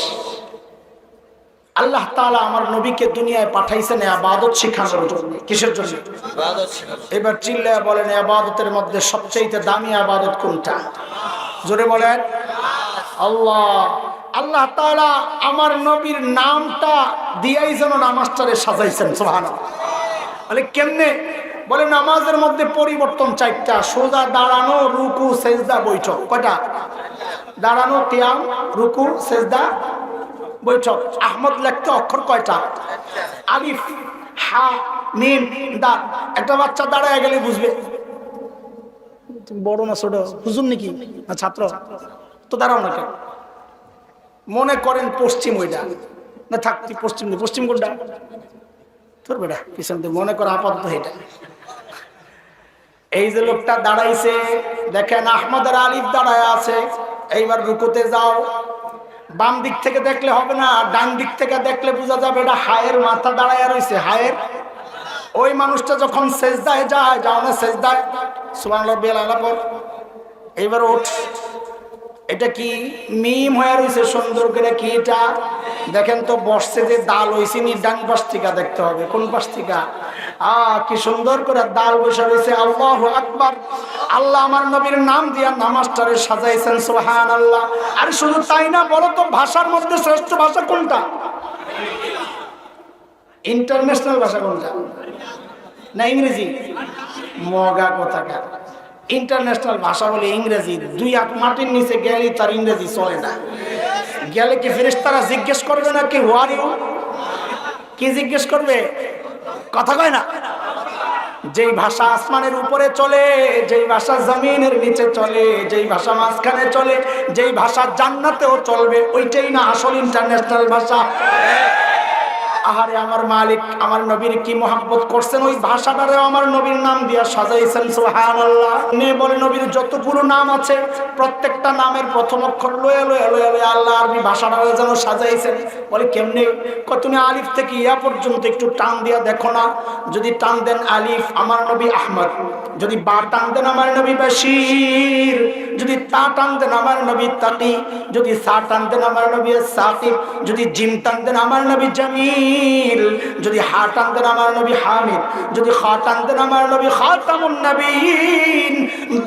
আল্লাহ তাআলা আমার নবীকে দুনিয়ায় পাঠাইছেন ইবাদত শেখানোর জন্য। কিসের জন্য? ইবাদত শেখানোর। এবার চিল্লায়া বলেন, ইবাদতের মধ্যে সবচেয়ে দামি ইবাদত কোনটা? জোরে বলেন। আল্লাহ। আল্লাহ তাআলা আমার নবীর নামটা দিয়াই যেন নামাজটারে সাজাইছেন। সুবহানাল্লাহ। বলে কেমনে? বলে নামাজের মধ্যে পরিবর্তন চারটা: সোজা দাঁড়ানো, রুকু, সেজদা, বৈঠক। কয়টা? দাঁড়ানো, কিয়াম, রুকু, সেজদা, বৈঠক। আহমদ লিখতে অক্ষর কয়টা? আলিফ, হা, মিম, দাল। একটা বাচ্চা দাঁড়ায় গেলে বুঝবে। বড় না ছোট? হুজুর নাকি না ছাত্র? তো দাঁড়াও না কেন? মনে করেন পশ্চিম ওইটা না, থাক তুই পশ্চিম নেই। পশ্চিম কোনটা? তোর বেটা পিছন দিয়ে মনে কর আপাতত এটা। এই যে লোকটা দাঁড়াইছে দেখেন, আহমদের আলিফ দাঁড়ায় আছে। এইবার রুকুতে যাও। বাম দিক থেকে দেখলে হবে না, ডান দিক থেকে দেখলে বোঝা যাবে এটা হায়ের মাথা দাঁড়ায় রয়েছে। হায়ের ওই মানুষটা যখন সেজদায় যায়, যাও না সেজদায়, সুবহানাল্লাহ বেলা পর। এইবার ওঠ। এটা কি মিম হয়ে রয়েছে সুন্দর করে? কি এটা দেখেন তো, বসছে যে দাল হয়েছে নি, ডান পাশ থেকে দেখতে হবে। কোন পাশ থেকে? কি সুন্দর করে দাল বসে রয়েছে। আল্লাহু আকবার। আল্লাহ আমার নবীর নাম দিয়া নামাজটারে সাজাইছেন। সুবহানাল্লাহ। আর শুধু তাই না, বলো তো ভাষার মধ্যে শ্রেষ্ঠ ভাষা কোনটা? ইন্টারন্যাশনাল ভাষা কোনটা? না ইংরেজি? মগা কোথাকার। ইন্টারন্যাশনাল ভাষা বলে ইংরেজি। দুই হাত মাটির নিচে গেলে তার ইংরেজি চলে না। গেলে কি ফেরেশতারা জিজ্ঞেস করবে না কি হু আর ইউ? কি জিজ্ঞেস করবে? কথা কয় না। যেই ভাষা আসমানের উপরে চলে, যেই ভাষা জমিনের নিচে চলে, যেই ভাষা মাঝখানে চলে, যেই ভাষা জান্নাতেও চলবে, ওইটাই না আসল ইন্টারন্যাশনাল ভাষা। আহারে আমার মালিক আমার নবীর কি মহব্বত করছেন, ওই ভাষাটারে আমার নবীর নাম দিয়া সাজাইছেন। সুবহানাল্লাহ। নে বলে নবীর যতগুলো নাম আছে প্রত্যেকটা নামের প্রথম অক্ষর লয়ে লয়ে লয়ে লয়ে আল্লাহ আরবি ভাষাটারে যেন সাজাইছেন। বলে কেমনে? তুমি আলিফ থেকে ইয়া পর্যন্ত একটু টান দিয়া দেখো না। যদি টান দেন আলিফ, আমার নবী আহমদ। যদি বা টান দেন আমার নবী বাশীর। যদি তা টান দেন আমার নবী তাকি। যদি সা টান দেন আমার নবী সাকিব। যদি জিম টান দেন আমার নবী জামিল। যদি হা টান দেন আমার নবী হামিদ। যদি খা টান দেন আমার নবী খাতামুন নবীন।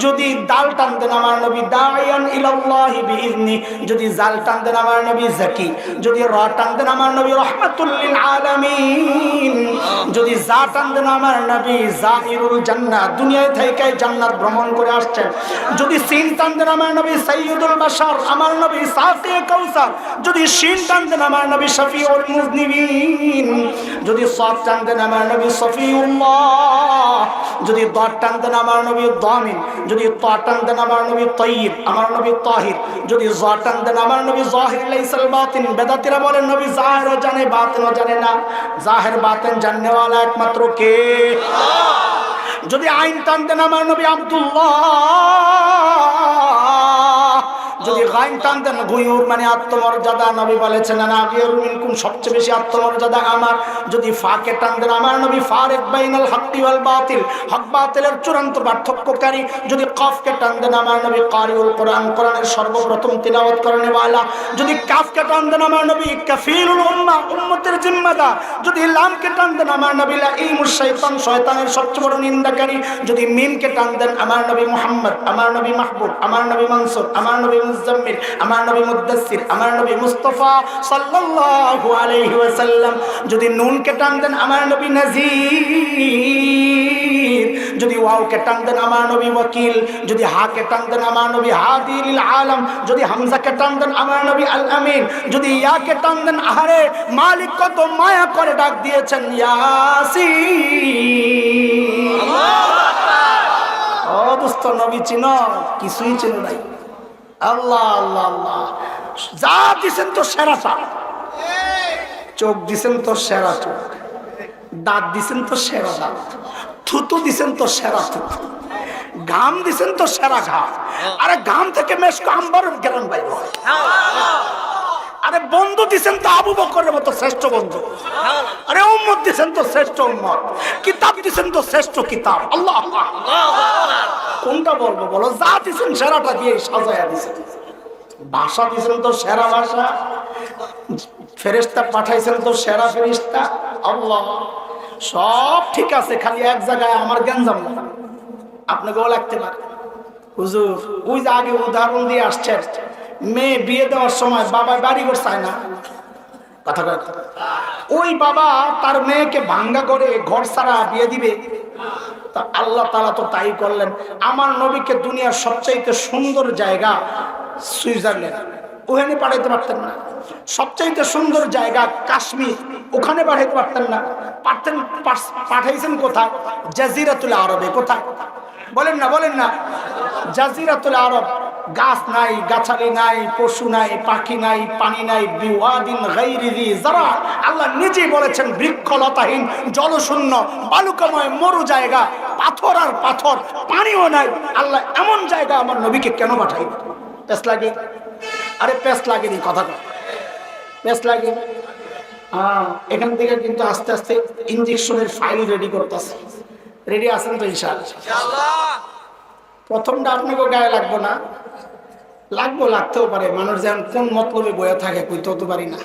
যদি দাল টান দেন আমার নবী দাইয়ান ইলাল্লাহি বিইذনি। যদি জাল টান দেন আমার নবী জাকি। যদি রা টান দেন আমার নবী রাহমাতুল লিল আলামিন। যদি জা টান দেন আমার নবী জাইরুল জান্নাহ, দুনিয়ায় থেকে জান্নাত ভ্রমণ করে আসছেন। যদি সিন টান দেন আমার নবী সাইয়্যিদুল বাশার, আমার নবী সাকি কাউসার। যদি শিন টান দেন আমার নবী শফিউল মুজনিবিন। যদি সাদ টান দেন আমার নবী সফিউল্লাহ। যদি দাদ টান দেন আমার নবী দামিন। যদি তা টান দেন আমার নবী তাইয়্যিব, আমার নবী তাহির। যদি জা টান দেন আমার নবী জাহির লাইসাল বাতিন। বেদাতীরা বলেন নবী জাহিরও জানে বাতিনও জানে না। জাহির বাতিন জাননেওয়ালা একমাত্র কে? আল্লাহ। যদি আইন টান দেন আমার নবী আব্দুল্লাহ। যদি লাইন টান দেন, গুয়ুর মানে আত্মমর্যাদা। নবী বলেছেন না গিয়ুর মিনকুম, সবচেয়ে বেশি আত্মমর্যাদা আমার। যদি ফাকে টান দেন, আমার নবী ফারিক বাইনাল হাক্কি ওয়াল বাতিল, হক বাতিলের চূড়ান্ত পার্থক্যকারী। যদি কফকে টান দেন, আমার নবী কারিউল কোরআন, কোরআনের সর্বপ্রথম তিলাওয়াত করনে ওয়ালা। যদি কাফকে টান দেন, আমার নবী কাফিরুল উম্মাহ, উম্মতের জিম্মাদার। যদি লামকে টান দেন, আমার নবী লাঈমুশ শাইতান, শয়তানের সবচেয়ে বড় নিন্দাকারী। যদি মিমকে টান দেন, আমার নবী মুহাম্মদ, আমার নবী মাহবুব, আমার নবী মনসুর, আমার নবী মুজাম্মিল, আমার নবী মুদ্দাসসির, আমার নবী মুস্তাফা সাল্লাল্লাহু আলাইহি ওয়াসাল্লাম। যদি নুনকে টান দেন, আমার নবী নাযীর। যদি ওয়াওকে টান দেন, আমার নবী ওয়াকিল। যদি হাকে টান দেন, আমার নবী হাদি লিল আলাম। যদি হামজাকে টান দেন, আমার নবী আল আমিন। যদি ইয়াকে টান দেন, আহারে মালিক কত মায়া করে ডাক দিয়েছেন ইয়াসিন। ও দোস্ত, নবী চিনো? কিছুই চিনো নাই। আল্লাহ আল্লাহ আল্লাহ, যা দিছেন তো সেরাটা। চোখ দিছেন তো সেরা চোখ, দাঁত দিছেন তো সেরা দাঁত, থুতু দিছেন তো সেরা থুতু, ঘাম দিছেন তো সেরা ঘাম। আরে ঘাম থেকে মেশক আম্বরের গ্রাম বাইর হয়। আরে বন্ধু দিছেন তো আবু বকরের মতো শ্রেষ্ঠ বন্ধু। আরে উম্মত দিছেন তো শ্রেষ্ঠ উম্মত। কিতাব দিছেন তো শ্রেষ্ঠ কিতাব। আল্লাহ আল্লাহ, কোনটা বলবো বলো? যা দিছেন সেরাটা দিয়ে সাজায়া দিছেন। ভাষা দিছেন তো সেরা ভাষা, ফেরেশতা পাঠাইছেন তো সেরা ফেরেশতা। আল্লাহ, সব ঠিক আছে, খালি এক জায়গায় আমার গ্যাঞ্জাম না। আপনাকেও লাগতে পারে হুজুর। ওই যে আগে উদাহরণ দিয়ে আসছেন, মেয়ে বিয়ে দেওয়ার সময় বাবা বাড়ি ঘর চায় না, কথা কথা। ওই বাবা তার মেয়েকে ভাঙ্গা করে ঘর ছাড়া বিয়ে দিবে। তা আল্লাহ তাআলা তো তাই করলেন। আমার নবীকে দুনিয়ার সবচাইতে সুন্দর জায়গা সুইজারল্যান্ড, ওখানে পাঠাইতে পারতেন না। সবচাইতে সুন্দর জায়গা কাশ্মীর, ওখানে পাঠাইতে পারতেন না। পারতেন, পাঠাইছেন কোথায়? জাজিরাতুল আরবে। কোথায় বলেন না, বলেন না? জাজিরাতুল আরব। গাছ নাই, গাছালি নাই, পশু নাই, পাখি নাই, পানি নাই। বিওয়াদিন গায়রি যি যারা, আল্লাহ নিজেই বলেছেন বৃক্ষলতাহীন, জলশূন্য, বালুকাময় মরু জায়গা, পাথর আর পাথর, পানিও নাই। আল্লাহ এমন জায়গা আমার নবীকে কেন পাঠাইল? পেস লাগে? আরে পেস লাগেনি, কথা কয় পেস লাগে। এখান থেকে কিন্তু আস্তে আস্তে ইনজেকশনের ফাইল রেডি করতেছে। রেডি আছেন তো ইনশাআল্লাহ? প্রথমটা আপনাকে গায়ে লাগবো না, লাগতেও পারে। মানুষ যেন কোন মতলবে বয়ে থাকে কইতেও তো পারি না।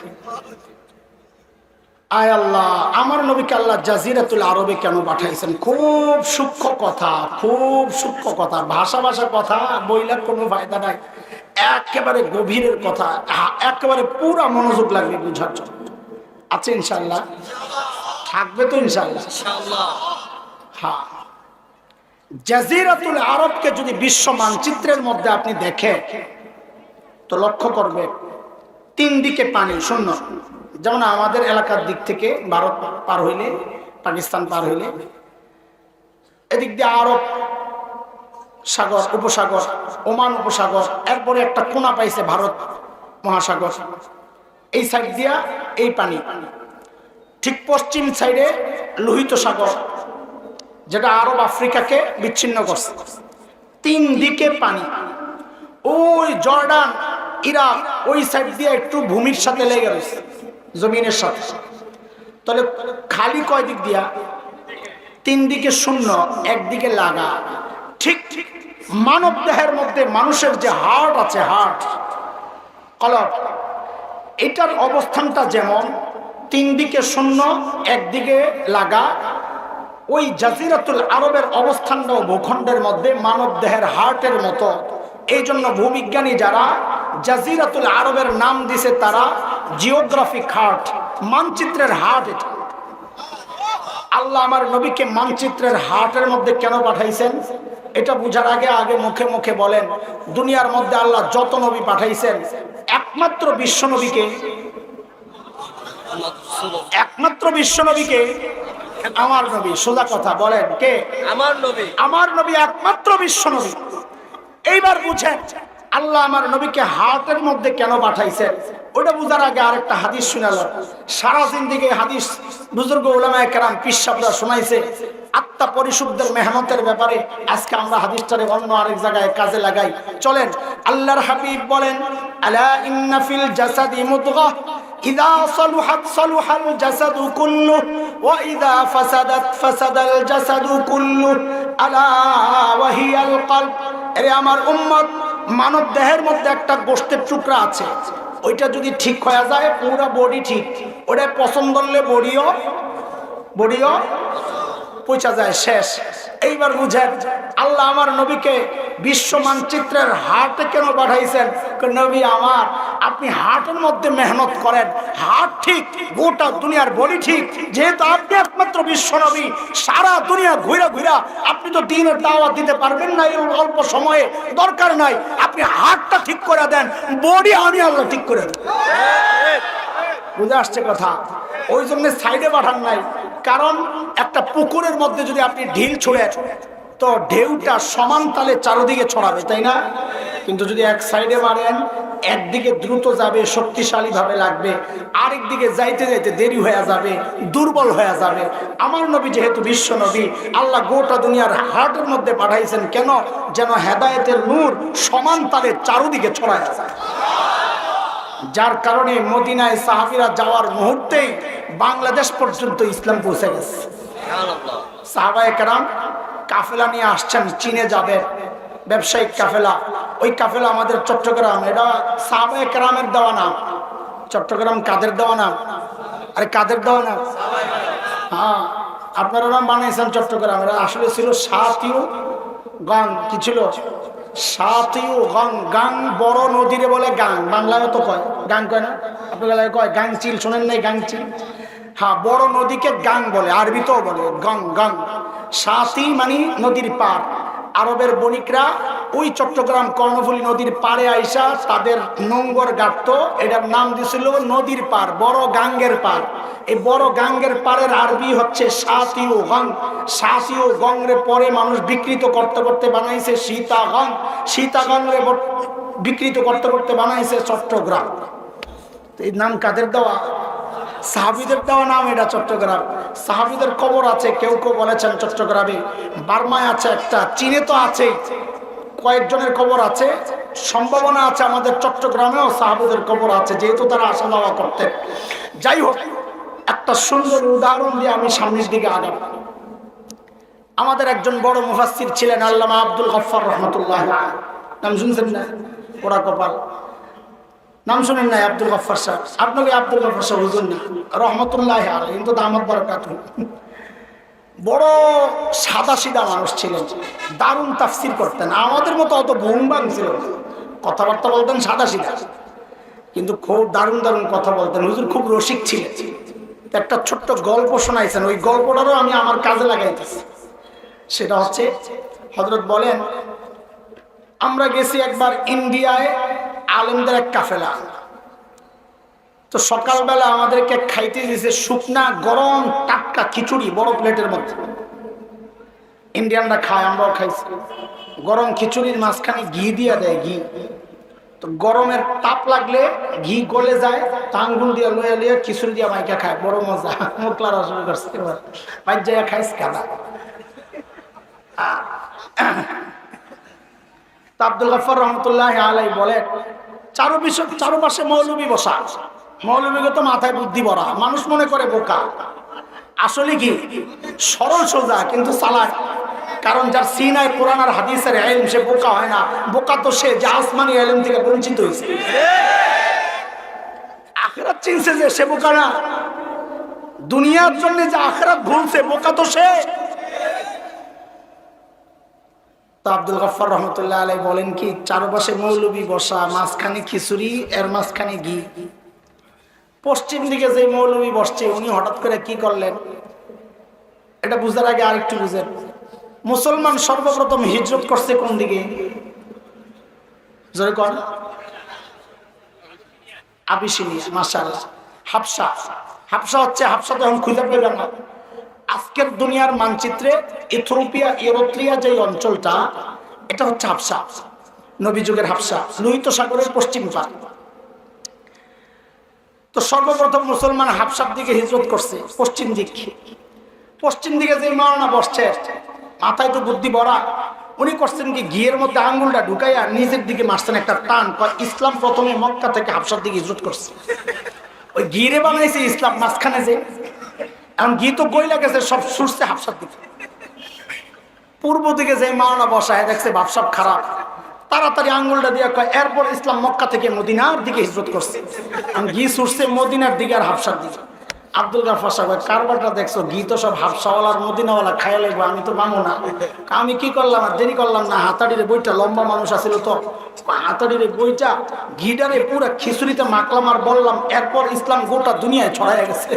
আয় আল্লাহ, আমার নবীকে আল্লাহ জাজিরাতুল আরবে কেন পাঠাইছেন? খুব সূক্ষ্ম কথা, খুব সূক্ষ্ম কথা। ভাষা কথা বইলার কোনো ফায়দা নাই। একেবারে গভীরের কথা, একেবারে পুরা মনোযোগ লাগবে বুঝার জন্য। আছে ইনশাআল্লাহ? থাকবে তো ইনশাআল্লাহ? হ্যাঁ। জাজিরাতুল আরবকে যদি বিশ্ব মানচিত্রের মধ্যে আপনি দেখেন তো লক্ষ্য করবে তিন দিকে পানি শূন্য। যেমন আমাদের এলাকার দিক থেকে ভারত পার হইলে, পাকিস্তান পার হইলে, এদিক দিয়ে আরব সাগর, উপসাগর, ওমান উপসাগর, এরপরে একটা কোনা পাইছে ভারত মহাসাগর। এই সাইড দিয়া এই পানি। ঠিক পশ্চিম সাইডে লোহিত সাগর, যেটা আরব আফ্রিকাকে বিচ্ছিন্ন করছে। তিন দিকে পানি। ওই জর্ডান, ইরাক, ওই সাইড দিয়ে একটু ভূমির সাথে লেগে রয়েছে, জমিনের সাথে। তাহলে খালি কয় দিক দিয়া? তিন দিকে শূন্য, একদিকে লাগা। ঠিক মানব দেহের মধ্যে মানুষের যে হার্ট আছে, হার্ট কলব, এটার অবস্থানটা যেমন তিন দিকে শূন্য, একদিকে লাগা, ওই জাজিরাতুল আরবের অবস্থানটাও ভূখণ্ডের মধ্যে মানব দেহের হার্টের মতো। এই জন্য ভূবিজ্ঞানী যারা জাজিরাতুল আরবের নাম দিছে তারা জিওগ্রাফিক হার্ট, মানচিত্রের হার্ট। এটা আল্লাহ আমার নবীকে মানচিত্রের হার্টের মধ্যে কেন পাঠাইছেন এটা বুঝার আগে মুখে মুখে বলেন, দুনিয়ার মধ্যে আল্লাহ যত নবী পাঠাইছেন একমাত্র বিশ্বনবীকে আমার নবী। সোজা কথা বলেন, কে? আমার নবী একমাত্র বিশ্বনবী। এইবার বুঝেন আল্লাহ আমার নবীকে হার্টের মধ্যে কেন পাঠাইছেন। ওটা বুঝার আগে আরেকটা হাদিস শুনালেন। সারা জিন্দেগি হাদিস বুজুর্গ উলামায়ে কেরাম পীর সাহেবরা শোনাইছে আত্মা পরিশুদ্ধের মেহনতের ব্যাপারে। আজকে আমরা হাদিসটারে অন্য আরেক জায়গায় কাজে লাগাই। চলেন আল্লাহর হাবিব বলেন, আলা ইন্না ফিল জাসাদি মুদগাহ ইযা সালুহাত সালুহাল জাসাদু কুল্লুহু ওয়া ইযা ফাসাদাত ফাসাদাল জাসাদু কুল্লুহু আলা ওয়া হিয়াল কলব। আরে আমার উম্মত, মানব দেহের মধ্যে একটা গোশতের টুকরা আছে, ওইটা যদি ঠিক হয়ে যায় পুরো বডি ঠিক। ওটা পছন্দ হলে বডিও পৌঁছা যায়, শেষ। এইবার বুঝেন আল্লাহ আমার নবীকে বিশ্ব মানচিত্রের হাটে কেন পাঠাইছেন? নবী আমার, আপনি হাটের মধ্যে মেহনত করেন, হাট ঠিক, গোটা দুনিয়ার বডি ঠিক। যেহেতু আপনি একমাত্র বিশ্ব নবী, সারা দুনিয়া ঘুরা ঘুরা আপনি তো দিনের দাওয়াত দিতে পারবেন না এই অল্প সময়ে, দরকার নাই, আপনি হাটটা ঠিক করে দেন, বডি আমি আল্লাহ ঠিক করে দেন। বুঝে আসছে কথা? ওই জন্য সাইডে পাঠান নাই, কারণ একটা পুকুরের মধ্যে যদি আপনি ঢিল ছুঁড়ে তো ঢেউটা সমান তালে চারদিকে ছড়াবে, তাই না? কিন্তু যদি এক সাইডে মারেন, একদিকে দ্রুত যাবে, শক্তিশালী ভাবে লাগবে, আরেক দিকে যাইতে যাইতে দেরি হয়ে যাবে, দুর্বল হয়ে যাবে। আমার নবী যেহেতু বিশ্ব নবী, আল্লাহ গোটা দুনিয়ার হাটের মধ্যে পাঠাইছেন কেন? যেন হেদায়েতের নূর সমান তালে চারদিকে ছড়ায় যায়। যার কারণে মদিনায় সাহাবীরা যাওয়ার মুহূর্তেই বাংলাদেশ পর্যন্ত ইসলাম পৌঁছে গেছে। সাহাবায়ে কেরাম কাফেলা নিয়ে আসছেন, চীনে যাবে, ব্যবসায়িক কাফেলা। ওই কাফেলা আমাদের চট্টগ্রাম, এটা সাহাবায়ে কেরামের দেওয়া নাম। চট্টগ্রাম কাদের দেওয়া নাম? আরে কাদের দেওয়া নাম? হ্যাঁ, আপনারা নাম বানাইছেন চট্টগ্রাম, এটা আসলে ছিল সাতিউ গাং। কি ছিল? সাতিউ গাং। গাং বড় নদীরে বলে গাং, বাংলায় তো কয় গাং, কয় না? আপনার কয় গাংচিল, শোনেন নাই গাংচিল? হ্যাঁ, বড় নদীকে গাং বলে, আরবিতেও বলে গং। গাং সাতি মানে নদীর পার। আরবের বণিকরা ওই চট্টগ্রাম কর্ণফুলী নদীর পাড়ে আইসা তাদের নোঙ্গর গাঁথত, এটার নাম দিয়েছিল নদীর পার, বড় গাঙ্গের পার। এই বড় গাঙ্গের পাড়ের আরবি হচ্ছে সাতিউ গং। সাতিউ গং রে পরে মানুষ বিকৃত করতে করতে বানাইছে সীতাগং। সীতাগং রে বিকৃত করতে করতে বানাইছে চট্টগ্রাম। এই নাম কাদের দেওয়া? সাহাবীদের দেওয়া নাম এটা চট্টগ্রাম। সাহাবীদের কবর আছে, কেউ কেউ বলেছেন চট্টগ্রামে, বার্মায় আছে একটা, চীনে তো আছে, কয়েকজনের কবর আছে। সম্ভাবনা আছে আমাদের চট্টগ্রামেও সাহাবীদের কবর আছে, যেহেতু তারা আসা যাওয়া করতেন। যাই হোক, একটা সুন্দর উদাহরণ দিয়ে আমি সামনের দিকে আগাব। আমাদের একজন বড় মুফাসসির ছিলেন আল্লামা আব্দুল গফফার রহমাতুল্লাহ। নাম শুনছেন না? ওরা কপাল, নাম শুনেন নাই? আব্দুল গফফার সাহেব। আপনাকে আব্দুল গফফার সাহেব বুঝুন না, রহমতুল্লাহ আলাইহি, কিন্তু দামাত বারাকাতুহু। বড় সাদা সিধা মানুষ ছিলেন, দারুণ তাফসির করতেন। আমাদের মতো অত ভুমবাং ছিল, কথাবার্তা বলতেন সাদা সিধা, কিন্তু খুব দারুণ দারুণ কথা বলতেন। হুজুর খুব রসিক ছিলেন। একটা ছোট্ট গল্প শোনাইছেন, ওই গল্পটারও আমি আমার কাজে লাগাইতেছি। সেটা হচ্ছে, হযরত বলেন, আমরা গেছি একবার ইন্ডিয়ায় আলেমদের এক কাফেলা। তো সকালবেলা আমাদেরকে খাইতে দিয়েছে শুকনা গরম টাটকা খিচুড়ি, বড় প্লেটের মধ্যে। ইন্ডিয়ানরা খায়, আমরাও খাইছি। গরম খিচুড়ির মাঝখানে ঘি দিয়ে দেয়, ঘি। তো গরমের তাপ লাগলে ঘি গলে যায়, আঙ্গুল দিয়ে লয়ে লিয়ে খিচুড়ি দিয়ে মাইকা খায়, বড় মজা। মোকলার শুরু করছে, বাইর জায়গা খাইস কাদা। আব্দুল গফফার রহমতুল্লাহ আলাইহি বলেন, চারপাশে মৌলবী বসা। মৌলবীগত মাথায় বুদ্ধি ভরা, মানুষ মনে করে বোকা, আসলে কি সরল সোজা কিন্তু চালাক। কারণ যার সিনায় কোরআন আর হাদিসের ইলম, সে বোকা হয় না। বোকা তো সে যে আসমানি ইলম থেকে বঞ্চিত হয়েছে। আখিরাত চিনছে যে, সে বোকা না। দুনিয়ার জন্য যে আখিরাত ভুলছে, বোকা তো সে। তো আব্দুল গফফার রহমতুল্লাহ আলাইহি বলেন কি, চারপাশে মৌলবী বসা, মাঝখানে খিচুড়ি, এর মাঝখানে ঘি। পশ্চিম দিকে যে মৌলবী বসছে, উনি হঠাৎ করে কি করলেন, এটা বুঝার আগে আরেকটু বুঝেন। মুসলমান সর্বপ্রথম হিজরত করছে কোন দিকে? জোরে কোন? আবিসিনিয়া। মাশাআল্লাহ। হাবশা। হাবশা হচ্ছে, হাবশা তো এখন খুঁজে পেলেন না। আজকের দুনিয়ার মানচিত্রে ইথিওপিয়া, ইরিত্রিয়া যে অঞ্চলটা, এটা হচ্ছে হাবশা, নবী যুগের হাবশা, লোহিত সাগরের পশ্চিম পার। তো সর্বপ্রথম মুসলমান হাবশার দিকে হিজরত করছে, পশ্চিম দিক। পশ্চিম দিকে যে মাওলানা বসছে, মাথায় তো বুদ্ধি ভরা, উনি করছেন কি ঘিয়ের মধ্যে আঙ্গুলটা ঢুকাইয়া নিজের দিকে মারছেন একটা টান। ইসলাম প্রথমে মক্কা থেকে হাবশার দিকে হিজরত করছে। ওই ঘিরে বানাইছে ইসলাম মাঝখানে যে, এখন ঘি তো গইলা গেছে, সব ছুটছে হাবশার দিকে। পূর্ব দিকে যে মাওনা বসায় দেখছে ভাবসাব খারাপ, তাড়াতাড়ি আঙ্গুলটা দিয়ে কয়, এরপর ইসলাম মক্কা থেকে মদিনার দিকে হিজরত করছে। ঘি ছুটছে মদিনার দিকে আর হাবশার দিকে। আব্দুল গাফফার সাহেব, কারবারটা দেখছো, ঘি তো সব হাবশাওয়ালার মদিনাওয়ালা খাইয়া লাগবো, আমি তো মামু না। আমি কি করলাম, আর দেরি করলাম না, হাতাড়িরে বইটা, লম্বা মানুষ আছিল তো, হাতাড়িরে বইটা ঘিটারে পুরো খিচুড়িতে মাখলাম আর বললাম, এরপর ইসলাম গোটা দুনিয়ায় ছড়াইয়া গেছে।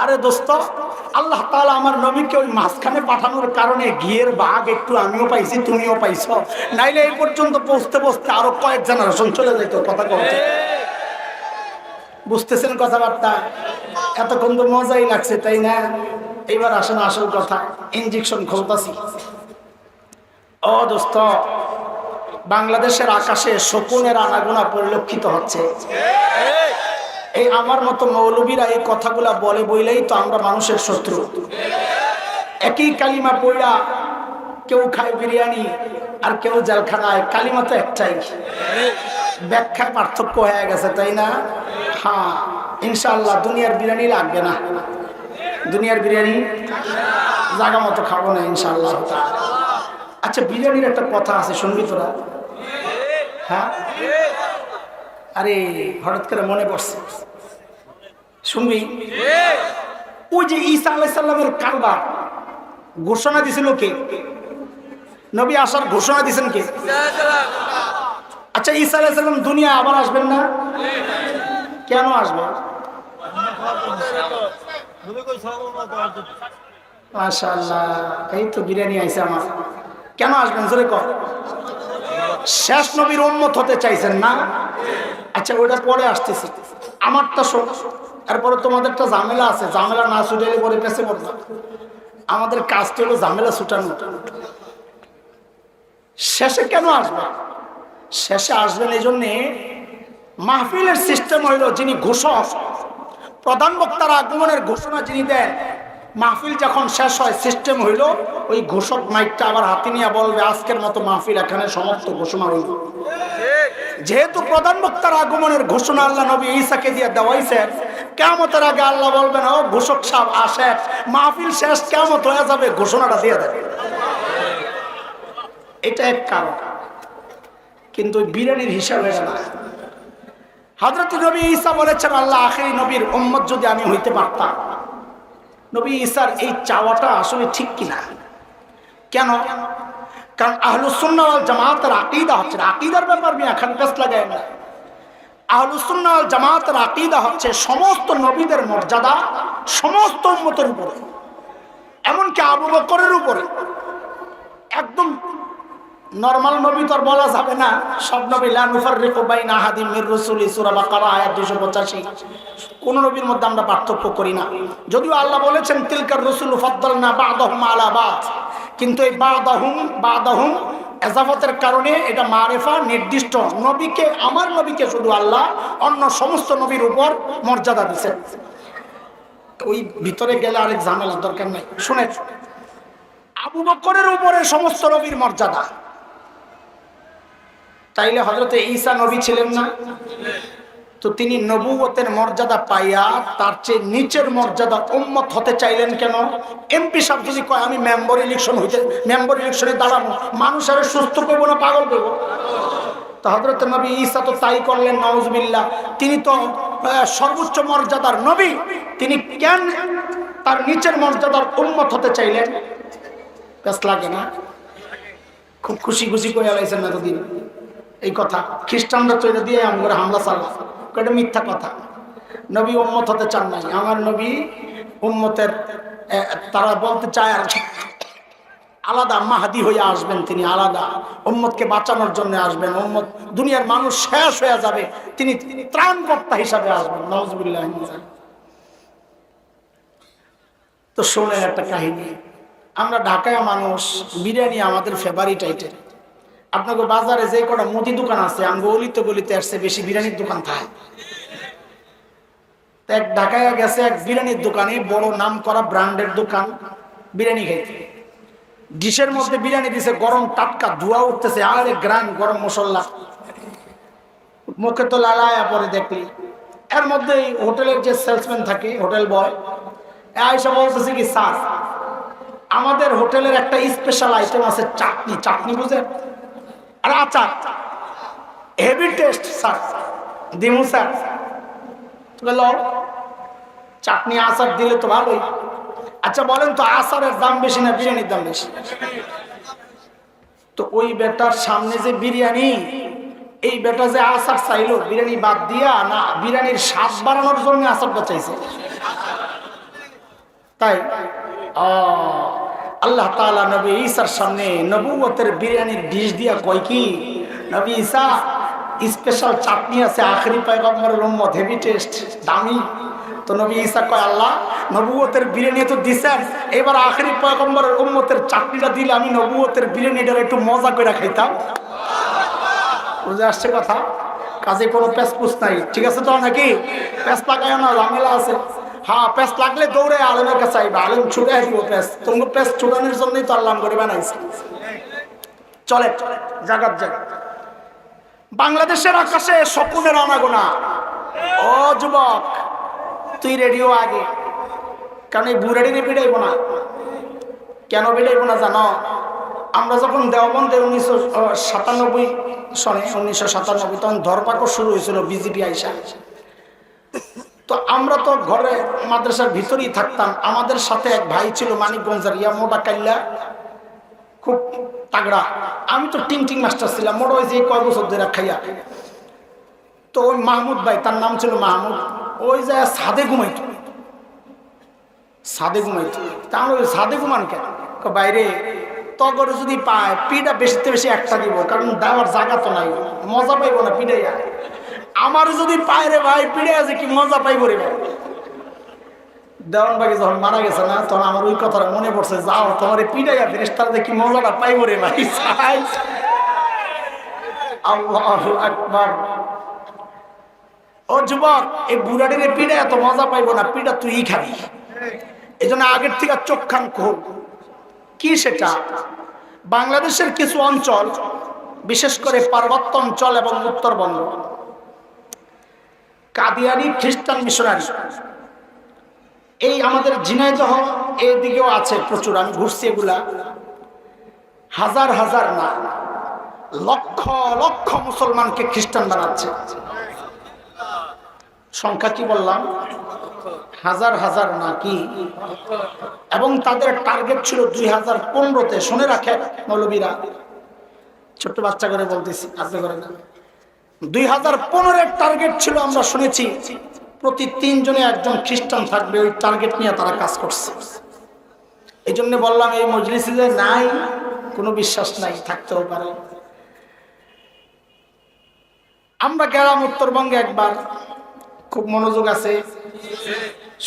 আরে দোস্ত, আল্লাহ তাআলা আমার নবীকে ওই মাঝখানে পাঠানোর কারণে ঘিয়ের ভাগ একটু আমিও পাইছি, তুমিও পাইছ, নাইলে এই পর্যন্ত পৌঁছতে পৌঁছতে আরো কয়েক জেনারেশন চলে যেত। কথা বলতে বুঝতেছেন কথাবার্তা? এতক্ষণ তো মজাই লাগছে, তাই না? এইবার আসেন আসল কথা, ইনজেকশন খুলতাছি। ও দোস্ত, বাংলাদেশের আকাশে শকুনের আনাগোনা পরিলক্ষিত হচ্ছে। এই আমার মতো মৌলবীরা এই কথাগুলা বলে বইলেই তো আমরা মানুষের শত্রু। একই কালিমা পড়া, কেউ খায় বিরিয়ানি আর কেউ জেলখানায়, কালিমা তো একটাই, ব্যাখ্যা পার্থক্য হয়ে গেছে, তাই না? হ্যাঁ, ইনশাআল্লাহ দুনিয়ার বিরিয়ানি লাগবে না, দুনিয়ার বিরিয়ানি জায়গা মতো খাবো না ইনশাআল্লাহ। আচ্ছা, বিরিয়ানির একটা কথা আছে, শুনবি তোরা? হ্যাঁ, আরে হঠাৎ করে মনে পড়ছে, শুনবি? ওই যে ঈসা আলাইহিস সালামের কারবার ঘোষণা দিছিল কে? নবী আসার ঘোষণা দিয়েছেন কে? আচ্ছা, ঈসা আলাইহিস সালাম দুনিয়ায় আবার আসবেন না? কেন আসবেন? মাশাআল্লাহ, এই তো বিরিয়ানি আইছে আমার। কেন আসবেন জোরে কর? শেষ নবীর উম্মত হতে চাইছেন না? আচ্ছা, ওটা পরে আসতেছি, আমারটা শোন, এরপরে তোমাদেরটা ঝামেলা আছে, ঝামেলা না ছুটাইলে পরে পেছে পড়বে। আমাদের কাজটা হলো ঝামেলা ছুটানো। শেষে কেন আসবে? শেষে আসবেন এই জন্যে, মাহফিলের সিস্টেম হইল, যিনি ঘোষক, প্রধান বক্তার আগমনের ঘোষণা যিনি দেন, মাহফিল যখন শেষ হয় সিস্টেম হইল ওই ঘোষক মাইকটা আবার হাতে নিয়ে বলবে, আজকের মতো মাহফিল এখানে সমাপ্ত ঘোষণা হইল। যেহেতু প্রধান বক্তার আগমনের ঘোষণা আল্লাহ নবী ঈসাকে দিয়ে দেওয়াইছেন, কিয়ামতের আগে আল্লাহ বলবেন, ও ঘোষক সাহেব আসেন, মাহফিল শেষ, কিয়ামত হয়ে যাবে, ঘোষণাটা দিয়ে দেবে। এটা এক কারণ, কিন্তু বিরিয়ানির হিসাবে না। হযরত নবী ঈসা বলেছেন, আল্লাহ আখেরি নবীর উম্মত যদি আমি হইতে পারতাম। নবী ঈসার এই চাওয়াটা আসলে ঠিক কিনা? কেন? কারণ আহলুস সুন্নাহ ওয়াল জামাতের আকীদা হচ্ছে, আকীদার ব্যাপার আমি এখন পেছ লাগাই না। আহলুস সুন্নাহ ওয়াল জামাতের আকীদা হচ্ছে সমস্ত নবীদের মর্যাদা সমস্ত উম্মতের উপরে, এমনকি আবু বকরের উপরে। একদম নরমাল নবী তো আর বলা যাবে না, সব নবী, লা নুফাররিকু বাইনা আহাদিম মির রাসূলি, সূরা বাকারা আয়াত 285। কোন নবীর মধ্যে আমরা পার্থক্য করি না, যদিও আল্লাহ বলেছেন তিলকার রাসূলু ফাদ্দালনা বা'দাহুম আলা বা'দ, কিন্তু এই বা'দাহুম এজাফতের কারণে এটা মারিফা, নির্দিষ্ট নবীকে, আমার নবীকে শুধু আল্লাহ অন্য সমস্ত নবীর উপর মর্যাদা দিয়েছেন। ওই ভিতরে গেলে আরেক ঝামেলার দরকার নাই। শুনে, আবু বকরের উপরে সমস্ত নবীর মর্যাদা, তাইলে হযরতে ঈসা নবী ছিলেন না? তো তিনি নবুয়তের মর্যাদা পাইয়া তার চেয়ে নিচের মর্যাদা উম্মত হতে চাইলেন কেন? এমপি সাহেব যদি কয় আমি মেম্বার ইলেকশনে দাঁড়াবো, মানুষের সুস্থ করবো না পাগল করবো? তো হযরতে নবী ঈসা তো তাই করলেন, নাউজুবিল্লাহ। তিনি তো সর্বোচ্চ মর্যাদার নবী, তিনি কেন তার নিচের মর্যাদার উম্মত হতে চাইলেন? বেশ লাগে না? খুব খুশি খুশি করে আলাইছেন না এতদিন এই কথা। খ্রিস্টানরা তো এটা দিয়ে আমরা হামলা চালা, এটা মিথ্যা কথা। নবী উম্মত হতে চান নাই, আমার নবী উম্মতের, তারা বলতে চায় আর আলাদা মাহাদি হয়ে আসবেন, তিনি আলাদা উম্মতকে বাঁচানোর জন্য আসবেন। উম্মত, দুনিয়ার মানুষ শেষ হয়ে যাবে, তিনি ত্রাণকর্তা হিসাবে আসবেন। নাউজুবিল্লাহ। তো শোনেন একটা কাহিনী, আমরা ঢাকায় মানুষ, বিরিয়ানি আমাদের ফেভারিট আইটেম। আপনাকে বাজারে যে কটা মুদি দোকান আছে, আমি গলিতে গলিতে আসছে বেশি বিরিয়ানির দোকান থাকে। এক ঢাকায় গেছে এক বিরিয়ানির দোকানে, বড় নাম করা ব্র্যান্ডের দোকান, বিরিয়ানি খাইতে। ডিশের মধ্যে বিরিয়ানি দিছে, গরম টাটকা ধোয়া উঠতেছে, আরে গ্রান গরম মশলা, মুখে তো লালায়া পরে দেখলি। এর মধ্যে হোটেলের যে সেলসম্যান থাকে, হোটেল বয়, আয়সা বলতেছে কি স্যার আমাদের হোটেলের একটা স্পেশাল আইটেম আছে চাটনি, চাটনি বুঝেন, আর আচার হেভি টেস্ট স্যার, দিমু স্যার। চাটনি আচার দিলে তো ভালোই। আচ্ছা বলেন তো আচারের দাম বেশি না বিরিয়ানির দাম বেশি? তো ওই বেটার সামনে যে বিরিয়ানি, এই বেটা যে আচার চাইলো বিরিয়ানি বাদ দিয়া, না বিরিয়ানির স্বাদ বাড়ানোর জন্য আচারটা চাইছে? তাই আল্লাহ তাআলা নবী ঈসার সামনে নবুয়তের বিরিয়ানির ডিশ দিয়া কয় কি, নবী ঈসা স্পেশাল চাটনি আছে, আখেরি পয়গম্বরের উম্মত, হেভি টেস্ট, দামি। তো নবী ঈসা কয় আল্লাহ নবুয়তের বিরিয়ানি তো দিছেন, এবার আখেরি পয়গম্বরের উম্মতের চাটনিটা দিলে আমি নবুয়তের বিরিয়ানিটা একটু মজা করে খাইতাম। বুঝে আসছে কথা? কাজে কোনো প্যাসপুস নাই, ঠিক আছে তো নাকি? প্যাস লাগায় না, ঝামেলা আছে। হ্যাঁ প্যাস লাগলে দৌড়ে আলেমের কাছে আইবা, আলেম ছুটে আসবো প্যাস, তোমাকে প্যাস ছুটানোর জন্যই তো আল্লাহ করে বানাইছে। চলে জাগাত জায়গা বাংলাদেশের আকাশে শকুনের আনাগোনা। ও যুবক তুই রেডিও আগে, কারণ এই বুড়াডিনে পিড়াইব না। কেন পিড়াইব না জানো? আমরা যখন দেওবন্দে 1997 সনে 1997 তখন ধরপাকড় শুরু হয়েছিল বিজেপি আইসা। তো আমরা তো ঘরে মাদ্রাসার ভিতরেই থাকতাম। আমাদের সাথে এক ভাই ছিল মানিকগঞ্জের, ইয়া মোটা কাইল্লা, খুব তাগড়া। আমি তো টিং টিং মাস্টার ছিলাম, মোটা হয়েছে কয় বছর ধরে খাইয়া। তো ওই মাহমুদ ভাই, তার নাম ছিল মাহমুদ, ওই যে সাদে ঘুমাইত, সাদে ঘুমাইত। তা আমরা ওই সাদে ঘুমান কেন? বাইরে তগর যদি পায় পিঠা বেশিতে বেশি একটা দিব, কারণ দেওয়ার জায়গা তো নাই, মজা পাইব না পিঠাইয়া। আমার যদি পায় রে ভাই পিঠে আছে কি মজা পাইব রে ভাই। দেওয়ান বাকি যখন মারা গেছে না, তখন আমার ওই কথাটা মনে পড়ছে, যাও তোমার এই পিঠাইয়া ফেরেশতারা দেখি মজাটা পাইব রে ভাই। আল্লাহু আকবার। ও যুবক এই বুড়াটির পিঠা এত মজা পাইব না, পিঠা তুই খাবি। এই জন্য আগের থেকে চোখ খান খোল। কি সেটা? বাংলাদেশের কিছু অঞ্চল, বিশেষ করে পার্বত্য অঞ্চল এবং উত্তরবঙ্গ, কাদিয়ানি খ্রিস্টান মিশনারি, এই আমাদের ঝিনাইদহ এদিকেও আছে প্রচুর, আমি ঘুরছি এগুলা। হাজার হাজার না লক্ষ লক্ষ মুসলমানকে খ্রিস্টান বানাচ্ছে। সংখ্যা কি বললাম? হাজার হাজার না কি? এবং তাদের টার্গেট ছিল 2015-তে। শুনে রাখেন মৌলবীরা, ছোট্ট বাচ্চা করে বলতেছি, আপনি করেন না। 2015-এর টার্গেট ছিল, আমরা শুনেছি প্রতি 3 জনে একজন খ্রিস্টান থাকবে। ওই টার্গেট নিয়ে তারা কাজ করছে। এই জন্য বললাম এই মজলিসে যে নাই কোনো বিশ্বাস নাই, থাকতেও পারে। আমরা গেলাম উত্তরবঙ্গে একবার, খুব মনোযোগ আছে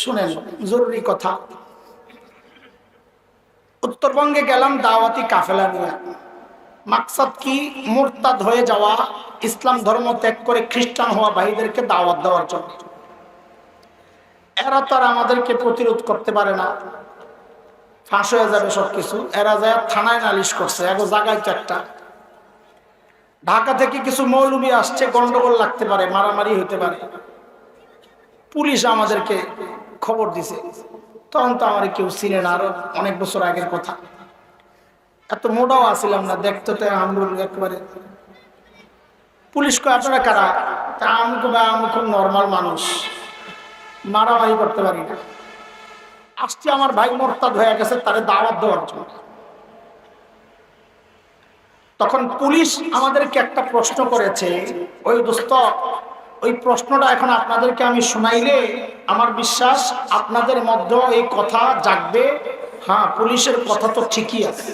শুনেন, জরুরি কথা। উত্তরবঙ্গে গেলাম দাওয়াতি কাফেলা নিয়ে। মাকসাদ কি? মুরতাদ হয়ে যাওয়া, ইসলাম ধর্ম ত্যাগ করে খ্রিস্টান হওয়া ভাইদেরকে দাওয়াত দেওয়ার জন্য। এরা তো আর আমাদেরকে প্রতিরোধ করতে পারে না, ফাঁস হয়ে যাবে সবকিছু। এরা যায় থানায় নালিশ করছে, এগো জায়গায় তো একটা। ঢাকা থেকে কিছু মৌলবী আসছে, গন্ডগোল লাগতে পারে, মারামারি হতে পারে। পুলিশ আমাদেরকে খবর দিছে, তখন তো আমার কেউ চিনে না, আরো অনেক বছর আগের কথা। এত মোটাও আসিলাম না, দেখতে তো আমরুল একেবারে। পুলিশ কয় আপনারা কারা? তা আমি খুব নর্মাল মানুষ, মারামারি করতে পারি না। আসছে আমার ভাই মোরতাদ হয়ে গেছে, তারে দাওয়াত দেওয়ার জন্য। তখন পুলিশ আমাদেরকে একটা প্রশ্ন করেছে, ওই দোস্ত ওই প্রশ্নটা এখন আপনাদেরকে আমি শুনাইলে আমার বিশ্বাস আপনাদের মধ্যে এই কথা জাগবে, হ্যাঁ পুলিশের কথা তো ঠিকই আছে।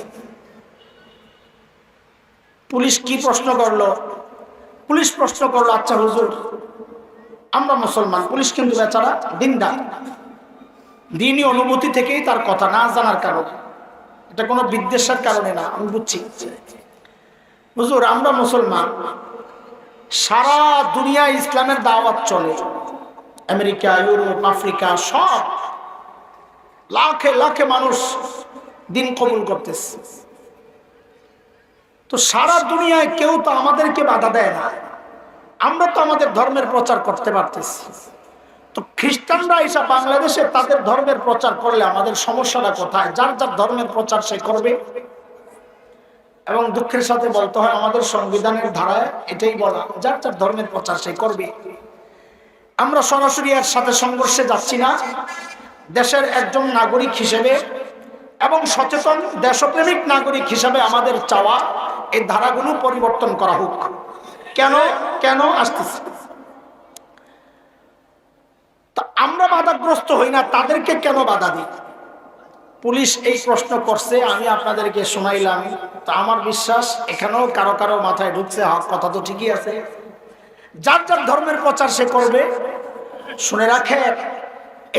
পুলিশ কি প্রশ্ন করলো? পুলিশ প্রশ্ন করলো, আচ্ছা হুজুর আমরা মুসলমান। পুলিশ কিন্তু বেচারা দিনদার, দিনই অনুভূতি থেকেই তার কথা, না জানার কারণে, এটা কোনো বিদ্বেষের কারণে না, আমি বুঝছি। হুজুর আমরা মুসলমান, সারা দুনিয়া ইসলামের দাওয়াত চলে, আমেরিকা, ইউরোপ, আফ্রিকা, সব লাখে লাখে মানুষ দিন কবুল করতেছে। তো সারা দুনিয়ায় কেউ তো আমাদেরকে বাধা দেয় না, আমরা তো আমাদের ধর্মের প্রচার করতে পারতেছি। তো খ্রিস্টানরা এসে বাংলাদেশে তাদের ধর্মের প্রচার করলে আমাদের সমস্যাটা কোথায়? যার যার ধর্মের প্রচার সে করবে। এবং দুঃখের সাথে বলতে হয় আমাদের সংবিধানের ধারায় এটাই বলা, যার যার ধর্মের প্রচার সে করবে। আমরা সরাসরি এর সাথে সংঘর্ষে যাচ্ছি না। দেশের একজন নাগরিক হিসেবে এবং সচেতন দেশপ্রেমিক নাগরিক হিসেবে আমাদের চাওয়া এই ধারাগুলো পরিবর্তন করা হোক। কেন কেন আসতেছে? তা আমরা বাধাগ্রস্ত হই না, তাদেরকে কেন বাধা দিই? পুলিশ এই প্রশ্ন করছে, আমি আপনাদেরকে শোনাইলাম। তা আমার বিশ্বাস এখানেও কারো কারো মাথায় ঢুকছে, হক কথা তো ঠিকই আছে, যার যার ধর্মের প্রচার সে করবে। শুনে রাখে,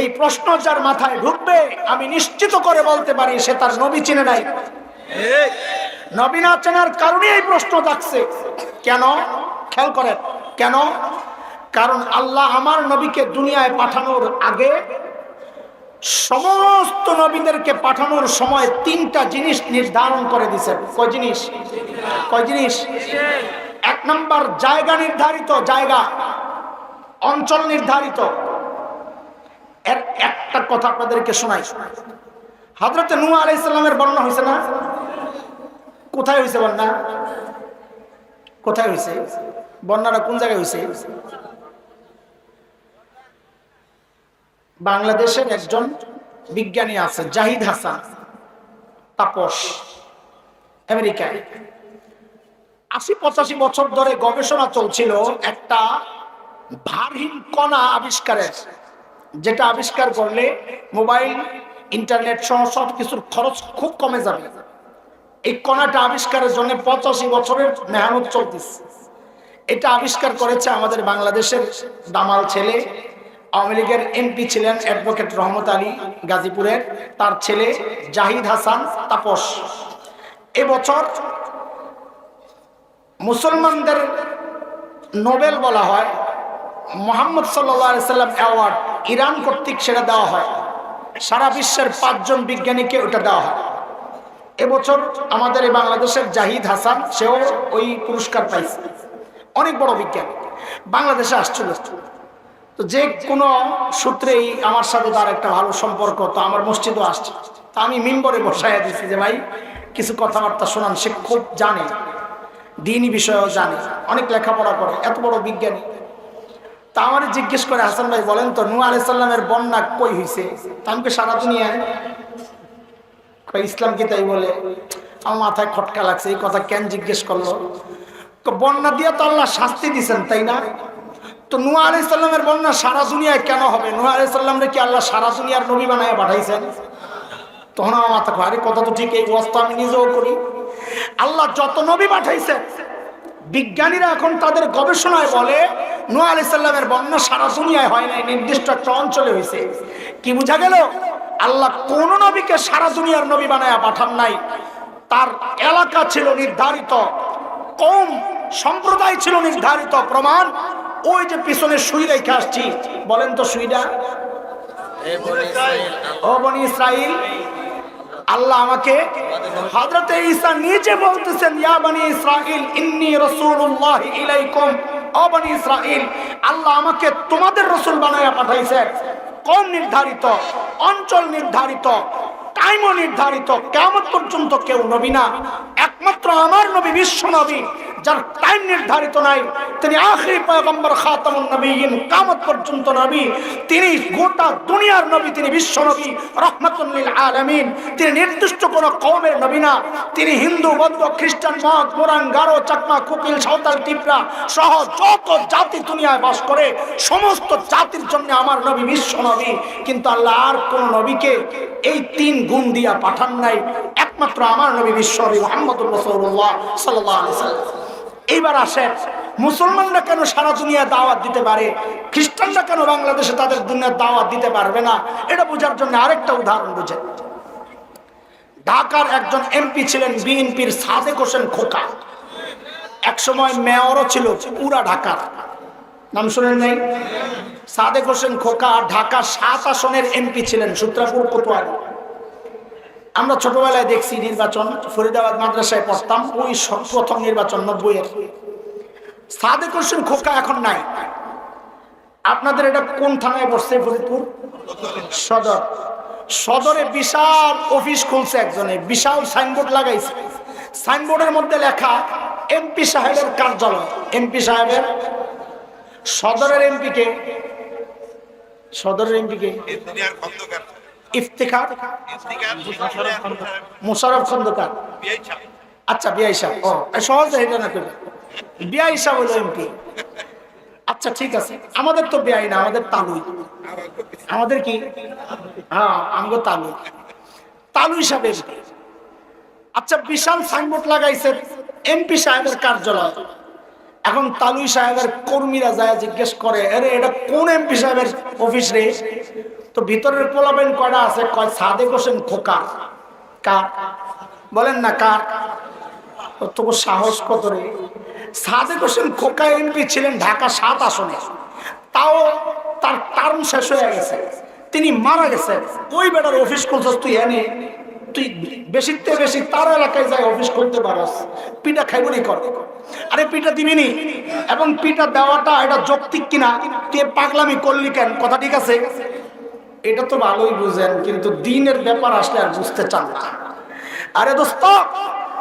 এই প্রশ্ন যার মাথায় ঢুকবে আমি নিশ্চিত করে বলতে পারি সে তার নবী চিনে নাই। নবী না চেনার কারণে এই প্রশ্ন জাগছে। কেন? খেয়াল করেন কেন? কারণ আল্লাহ আমার নবীকে দুনিয়ায় পাঠানোর আগে সমস্ত নবীদেরকে পাঠানোর সময় তিনটা জিনিস নির্ধারণ করে দিয়েছেন। কয় জিনিস? কয় জিনিস? এক নাম্বার জায়গা নির্ধারিত, জায়গা অঞ্চল নির্ধারিত। এর একটা কথা আপনাদেরকে শোনাই। হযরত নূহ আলাইহিস সালামের বর্ণনা হয়েছে না? কোথায় হয়েছে বন্যা? কোথায় হয়েছে বন্যাটা? কোন জায়গায় হয়েছে? বাংলাদেশের একজন বিজ্ঞানী আছে জাহিদ হাসান তাপস, আমেরিকায় ৮০-৮৫ বছর ধরে গবেষণা চলছিল একটা ভারহীন কণা আবিষ্কারের, যেটা আবিষ্কার করলে মোবাইল ইন্টারনেট সহ সব কিছুর খরচ খুব কমে যাবে। এই কণাটা আবিষ্কারের জন্য ৮৫ বছরের মেহনত চলতেছে। এটা আবিষ্কার করেছে আমাদের বাংলাদেশের দামাল ছেলে, আওয়ামী লীগের এমপি ছিলেন অ্যাডভোকেট রহমত আলী গাজীপুরের, তার ছেলে জাহিদ হাসান তাপস। এবছর মুসলমানদের নোবেল বলা হয়, মুহাম্মদ সাল্লাল্লাহু আলাইহি সাল্লাম অ্যাওয়ার্ড ইরান কর্তৃক সেটা দেওয়া হয়। সারা বিশ্বের ৫ জন বিজ্ঞানীকে ওটা দেওয়া হয়। এবছর আমাদের এই বাংলাদেশের জাহিদ হাসান সেও ওই পুরস্কার পাইছে। অনেক বড় বিজ্ঞানী, বাংলাদেশে আসছিল। তো যে কোনো সূত্রেই আমার সাথে তার একটা ভালো সম্পর্ক, তো আমার মসজিদও আসছে। তা আমি মিম্বরে বসাইয়া দিচ্ছি যে ভাই কিছু কথাবার্তা শোনান। সে খুব জানে, দ্বীনি বিষয়েও জানে, অনেক লেখাপড়া করে, এত বড় বিজ্ঞানী। তা আমার জিজ্ঞেস করে, হাসান ভাই বলেন তো নূহ আলাইহিস সালামের বন্যা কই হয়েছে? তা আমাকে সারা দুনিয়ায়। ইসলাম কি তাই বলে? আমার মাথায় খটকা লাগছে, এই কথা কেন জিজ্ঞেস করলো? বন্যা দিয়া তো আল্লাহ শাস্তি দিচ্ছেন, তাই না? তো নূহ আলাইহিস সালামের বন্যা সারা দুনিয়ায় কেন হবে? নূহ আলাইহিস সালামরে কি আল্লাহ সারা দুনিয়ার নবী বানায় পাঠাইছেন? তখন আমার মাথা আরে কথা তো ঠিক, এই অবস্থা আমি নিজেও করি। আল্লাহ যত নবী পাঠাইছেন, বিজ্ঞানীরা এখন তাদের গবেষণায় বলে নূহ আলাইহিস সালামের বন্যা সারা দুনিয়ায় হয় নাই, নির্দিষ্ট একটা অঞ্চলে হয়েছে। কি বোঝা গেল? আল্লাহ কোন নবীকে সারা দুনিয়ার নবী বানায়া পাঠান নাই। তার এলাকা ছিল নির্ধারিত, কওম সম্প্রদায় ছিল নির্ধারিত। প্রমাণ ওই যে পিছনে সুই রেখে আসছি, বলেন তো সুইটা? ও বনি ইসরাইল, আল্লাহ আমাকে, হযরতে ঈসা নিজে বলতেছেন ইয়া বনি ইসরাইল ইন্নী রাসূলুল্লাহি ইলাইকুম। ও বনি ইসরাইল, আল্লাহ আমাকে তোমাদের রাসূল বানায়া পাঠাইছেন। কওম নির্ধারিত, অঞ্চল নির্ধারিত, টাইমও নির্ধারিত। কিয়ামত পর্যন্ত কেউ নবী না, একমাত্র আমার নবী বিশ্ব নবী, যার টাইম নির্ধারিত নাই। তিনি আখিরি পয়গম্বর, খাতামুন নবিয়্যিন, কিয়ামত পর্যন্ত নবী। তিনি গোটা দুনিয়ার নবী, তিনি বিশ্ব নবী, রাহমাতুল লিল আলামিন। তিনি নির্দিষ্ট কোন কওমের নবী না। তিনি হিন্দু, বৌদ্ধ, খ্রিস্টান, মগ, মোরাং, গারো, চাকমা, কুকিল, সাঁওতাল, টিপরা সহ যত জাতি দুনিয়ায় বাস করে সমস্ত জাতির জন্য আমার নবী বিশ্ব নবী। কিন্তু আল্লাহ আর কোন নবীকে এই ৩ গুণ দিয়া পাঠান নাই, একমাত্র আমার নবী বিশ্ব নবী মুহাম্মদুর রাসূলুল্লাহ সাল্লাল্লাহু আলাইহি ওয়াসাল্লাম। এইবার আসেন, মুসলমানরা কেন সারা দুনিয়া দাওয়াত দিতে পারে, খ্রিস্টানরা কেন বাংলাদেশে তাদের দুনিয়ার দাওয়াত দিতে পারবে না? এটা বোঝার জন্য আরেকটা উদাহরণ বুঝেন। ঢাকার একজন এমপি ছিলেন বিএনপির সাদেক হোসেন খোকা, একসময় মেয়রও ছিল পুরা ঢাকার। নাম শুনেন নাই? সাদেক হোসেন খোকা ঢাকা ৭ আসনের এমপি ছিলেন, সূত্রাপুর কোতোয়ালি। আমরা ছোটবেলায় দেখছি নির্বাচন, ফরিদাবাদ মাদ্রাসায় পড়তাম, ওই প্রথম নির্বাচন 90-এর। সাদেক হোসেন খোকা এখন নাই। আপনাদের এটা কোন থানায় বসছে? ফরিদপুর সদর। সদরে বিশাল অফিস খুলছে একজনে, বিশাল সাইনবোর্ড লাগাইছে। সাইনবোর্ডের মধ্যে লেখা এমপি সাহেবের কার্যালয়। এমপি সাহেবের, সদরের এমপি কে? সদরের এমপি কে? ইফতিখার মোশাররফ খন্দকার। আচ্ছা, বিআই সাহেব। ও সহজে এটা না করবে, বিআই সাহেব হলো এমপি। আচ্ছা ঠিক আছে, আমাদের তো বিআই না, আমাদের তালুই। আমাদের কি? হ্যাঁ, আমগো তালুই। তালুই সাহেব এমপি। আচ্ছা, বিশাল সাইনবোর্ড লাগাইছে এমপি সাহেবের কার্যালয়। এখন তালুই সাহেবের কর্মীরা যায় জিজ্ঞেস করে, আরে এটা কোন এমপি সাহেবের অফিস রে? তো ভিতরের পোলাবেন কয়টা আছে? কয় সাদেক হোসেন খোকা। কার? বলেন না কার? তবু সাহস কত রে! সাদেক হোসেন খোকা এমপি ছিলেন ঢাকা 7 আসনে, তাও তার টার্ম শেষ হয়ে গেছে, তিনি মারা গেছেন। ওই বেটার অফিস করছিস তুই, এনে তুই বেশিতে বেশি তার এলাকায় যায় অফিস করতে পারস, পিঠা খাইবনি কর। আরে পিঠা দিবিনি, এবং পিঠা দেওয়াটা এটা যৌক্তিক কিনা? তুই পাগলামি করলি কেন? কথা ঠিক আছে, এটা তো ভালোই বুঝেন, কিন্তু দিনের ব্যাপার আসলে আর বুঝতে চান না। আরে দোস্ত,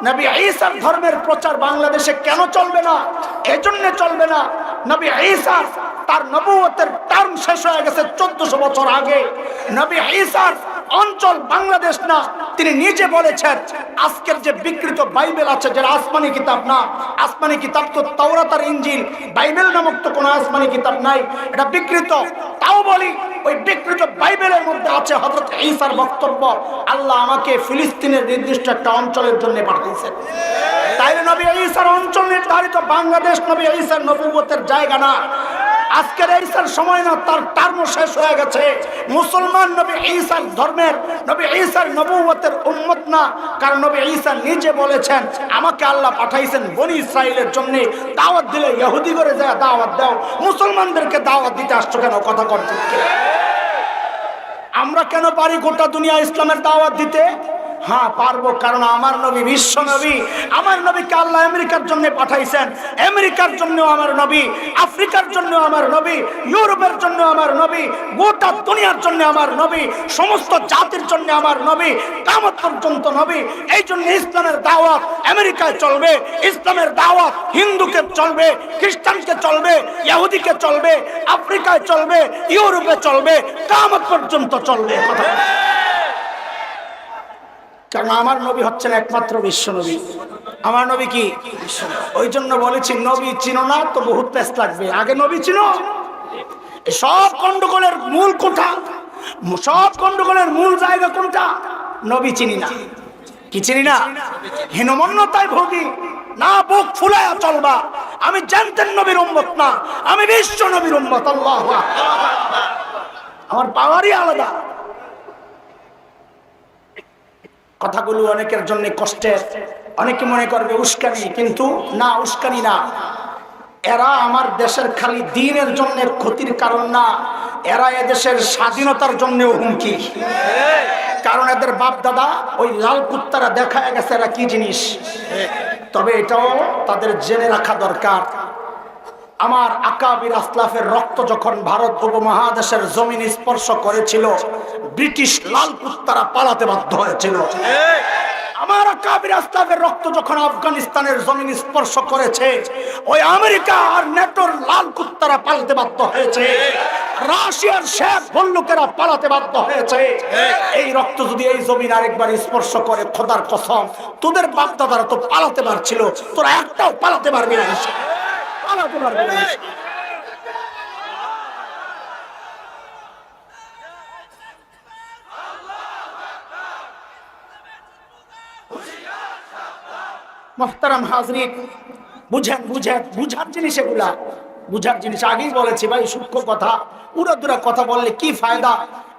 নবী ঈসার ধর্মের প্রচার বাংলাদেশে কেন চলবে না? এজন্য চলবে না, নবী ঈসা তার নবুয়তের টার্ম শেষ হয়ে গেছে 1400 বছর আগে। নবী ঈসার অঞ্চল বাংলাদেশ না। তিনি নিজে বলেছেন, আজকের যে বিকৃত বাইবেল আছে, যেটা আসমানি কিতাব না, আসমানি কিতাব তো তাওরাত আর ইনজিল, বাইবেল নামক তো কোনো আসমানি কিতাব নাই, এটা বিকৃত। তাও বলি, ওই বিকৃত বাইবেলের মধ্যে আছে হযরত ঈসার বক্তব্য, আল্লাহ আমাকে ফিলিস্তিনের নির্দিষ্ট একটা অঞ্চলের জন্য পাঠিয়েছেন। তাইলে নবী ঈসার অঞ্চল নির্ধারিত বাংলাদেশ নবী ঈসার নবুয়তের জায়গা না। আজকের ঈসার সময় না, তার টার্ম শেষ হয়ে গেছে। মুসলমান নবী ঈসার ধর্মের, নবী ঈসার নবুয়তের উম্মত না। কারণ নবী ঈসা নিজে বলেছেন, আমাকে আল্লাহ পাঠাইছেন বনি ইসরাইলের জন্য। দাওয়াত দিলে ইহুদি করে যায় দাওয়াত দাও, মুসলমানদেরকে দাওয়াত দিতে আসছো কেন? কথা করতে আমরা কেন পারি গোটা দুনিয়া ইসলামের দাওয়াত দিতে? হ্যাঁ পারবো, কারণ আমার নবী বিশ্ব নবী। আমার নবীকে আল্লাহ আমেরিকার জন্য পাঠাইছেন, আমেরিকার জন্য আমার নবী, আফ্রিকার জন্য আমার নবী, ইউরোপের জন্য আমার নবী, গোটা দুনিয়ার জন্য আমার নবী, সমস্ত জাতির জন্য আমার নবী, কিয়ামত পর্যন্ত নবী। এই জন্য ইসলামের দাওয়াত আমেরিকায় চলবে, ইসলামের দাওয়াত হিন্দুকে চলবে, খ্রিস্টানকে চলবে, ইহুদিকে চলবে, আফ্রিকায় চলবে, ইউরোপে চলবে, কিয়ামত পর্যন্ত চলবে। কথা, কারণ আমার নবী হচ্ছেন একমাত্র বিশ্ব নবী। আমার নবী কি? ওই জন্য বলেছি, নবী চিনো না তো বহুত পেস লাগবে, আগে নবী চিনো। সব গন্ডগোলের মূল কোনটা? সব গন্ডগোলের মূল জায়গা কোনটা? নবী চিনি না। কি চিনি না? হীনমন্যতায় ভোগী না, বুক ফুলায়া চলবা। আমি জানতেন নবীর উম্মত না, আমি বিশ্ব নবীর উম্মত। আল্লাহু আকবার। আমার পাওয়ারই আলাদা। কথাগুলো অনেকের জন্য কষ্টের, অনেকে মনে করবে উস্কানি, কিন্তু না, উস্কানি না। এরা আমার দেশের খালি দ্বীনের জন্য ক্ষতির কারণ না, এরা এদেশের স্বাধীনতার জন্যও হুমকি। কারণ এদের বাপ দাদা ওই লাল কুত্তারা দেখায় গেছে এরা কি জিনিস। তবে এটাও তাদের জেনে রাখা দরকার, আমার আকাবির আসলাফের রক্ত যখন ভারত উপমহাদেশের জমিন স্পর্শ করেছিল, ব্রিটিশ লাল কুত্তারা পালাতে বাধ্য হয়েছিল। আমার আকাবির আসলাফের রক্ত যখন আফগানিস্তানের জমিন স্পর্শ করেছে, ওই আমেরিকা আর নেটোর লাল কুত্তারা পালাতে বাধ্য হয়েছে, রাশিয়ার শেখ বল্লুকেরা পালাতে বাধ্য হয়েছে। এই রক্ত যদি এই জমিন আরেকবার স্পর্শ করে, খোদার কসম, তোদের বাপ দাদারা তো পালাতে পারছিল, তোরা একটাও পালাতে পারবি না, পালাতে পারবি না। মুহতারাম হাজরিন, বুঝেন বুঝেন, বুঝার জিনিস এগুলা, বুঝার জিনিস। আগেই বলেছি ভাই, সূক্ষ্ম কথা, উড়াদুরা কথা বললে কি ফায়দা?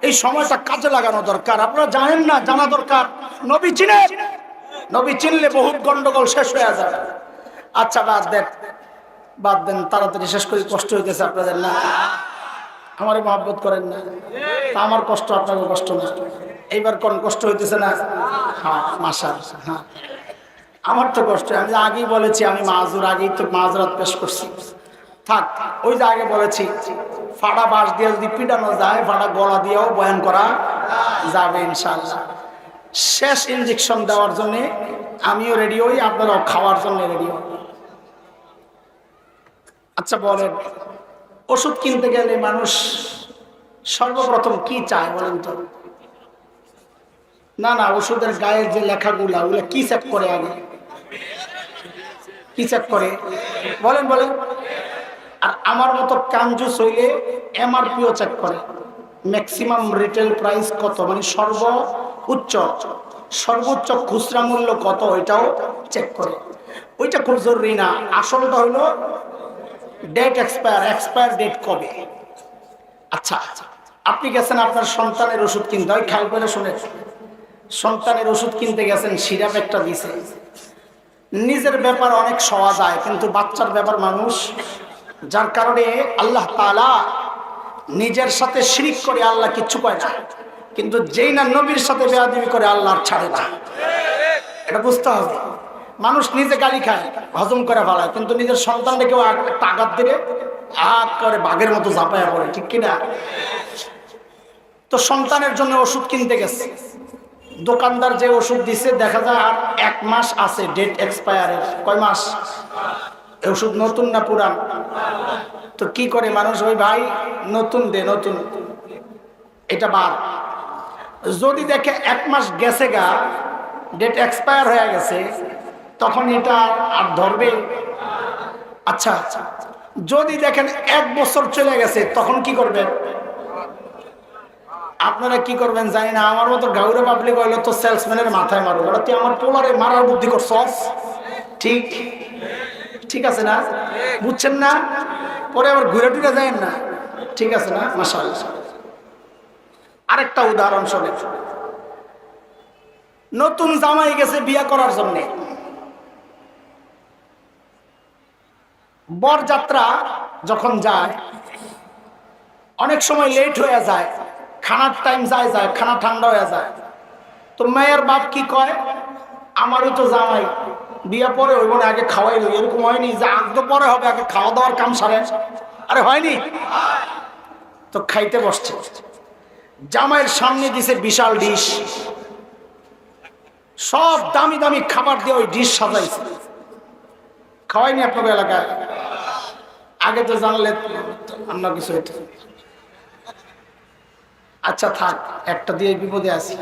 এই সময়টা কাজে লাগানো দরকার। আপনারা জানেন না, জানা দরকার। নবী চিনেন, নবী চিনলে বহুত গন্ডগোল শেষ হয়ে যাবে। আচ্ছা বাদ দেন, বাদ দেন, তাড়াতাড়ি শেষ করে। কষ্ট হইতেছে আপনাদের না? আমারে মহব্বত করেন না? আমার কষ্ট আপনাদের কষ্ট না। এইবার কোন কষ্ট হইতেছে না? হ্যাঁ মাশাআল্লাহ। হ্যাঁ আমার তো কষ্ট, আমি আগেই বলেছি আমি মাযুর, আগেই তো মাযরাত পেশ করছি। থাক, ওই যে আগে বলেছি ফাড়া বাঁশ দিয়ে যদি পিটানো যায়, ফাড়া গলা দিয়েও বয়ান করা যাবে ইনশাআল্লাহ। শেষ ইনজেকশন দেওয়ার জন্য আমিও রেডি হই, আপনারাও খাওয়ার জন্য রেডি হই। আচ্ছা বলেন, ওষুধ কিনতে গেলে মানুষ সর্বপ্রথম কি চায় বলেন তো? না না, ওষুধের গায়ের যে লেখাগুলা ওগুলা কি চেক করে? আগে কি চেক করে বলেন বলেন? আর আমার মতো কাঞ্জুস হইলে এমআরপিও চেক করে, ম্যাক্সিমাম রিটেল প্রাইস কত, মানে সর্বোচ্চ খুচরা মূল্য কত, ওইটাও চেক করে। ওইটা খুব জরুরি না, আসলটা হইলো ডেট এক্সপায়ার ডেট কবে। আচ্ছা, আপনি গেছেন আপনার সন্তানের ওষুধ কিনতে, হয় খেয়াল করে শুনে, সন্তানের ওষুধ কিনতে গেছেন, সিরাপ একটা দিছে। নিজের ব্যাপার অনেক সওয়া যায়, কিন্তু বাচ্চার ব্যাপার মানুষ, যার কারণে আল্লাহ তাআলা নিজের সাথে শিরিক করে আল্লাহ কিচ্ছু কয় না, কিন্তু যেই না নবীর সাথে বেয়াদবি করে আল্লাহ ছাড়ে না। এটা বুঝতে হবে। মানুষ নিজে গালি খায়, হজম করে ফেলায়, কিন্তু নিজের সন্তানকে কেউ একটা আঘাত দিলে আগ করে বাঘের মতো ঝাঁপায়া পড়ে, ঠিক কিনা? তো সন্তানের জন্য ওষুধ কিনতে গেছে, দোকানদার যে ওষুধ দিছে দেখা যায় আর 1 মাস আছে ডেট এক্সপায়ারের। কয় মাস? ওষুধ নতুন না পুরান? তো কি করে মানুষ, ওই ভাই নতুন দে, নতুন, এটা বার। যদি দেখে 1 মাস গেছে গা, ডেট এক্সপায়ার হয়ে গেছে, তখন এটা আর ধরবে? আচ্ছা, যদি দেখেন 1 বছর চলে গেছে, তখন কি করবেন? আপনারা কি করবেন জানি না, আমার মতো গাউরে পাবলিক হইলো তো সেলসম্যানের মাথায় মারো, তুই আমার পোলারে মারার বুদ্ধি করছস, ঠিক ঠিক আছে না? বুঝছেন না? পরে আবার ঘুরে টুরে যায় না, ঠিক আছে না? মাশাআল্লাহ। আরেকটা উদাহরণ শোনে, নতুন জামাই গেছে বিয়ে করার জন্য, বরযাত্রা যখন যায় অনেক সময় লেট হয়ে যায়, খানার টাইম যায়, খানা ঠান্ডা হয়ে যায়। তো মেয়ের বাপ কি কয়, আমারই তো জামাই, বিয়ে পরে হইব না, আগে খাওয়াই লই। এরকম হয়নি যে আগ পরে হবে, আগে খাওয়া দাওয়ার কাম সারে? আরে হয়নি? তো খাইতে বসছে, জামাইয়ের সামনে দিছে বিশাল ডিশ, সব দামি দামি খাবার দিয়ে ওই ডিশ সাজাইছে। খাওয়াইনি আপনাদের এলাকায়? আগে তো জানলে অন্য কিছু হইতো। আচ্ছা থাক, একটা দিয়ে বিপদে আছি।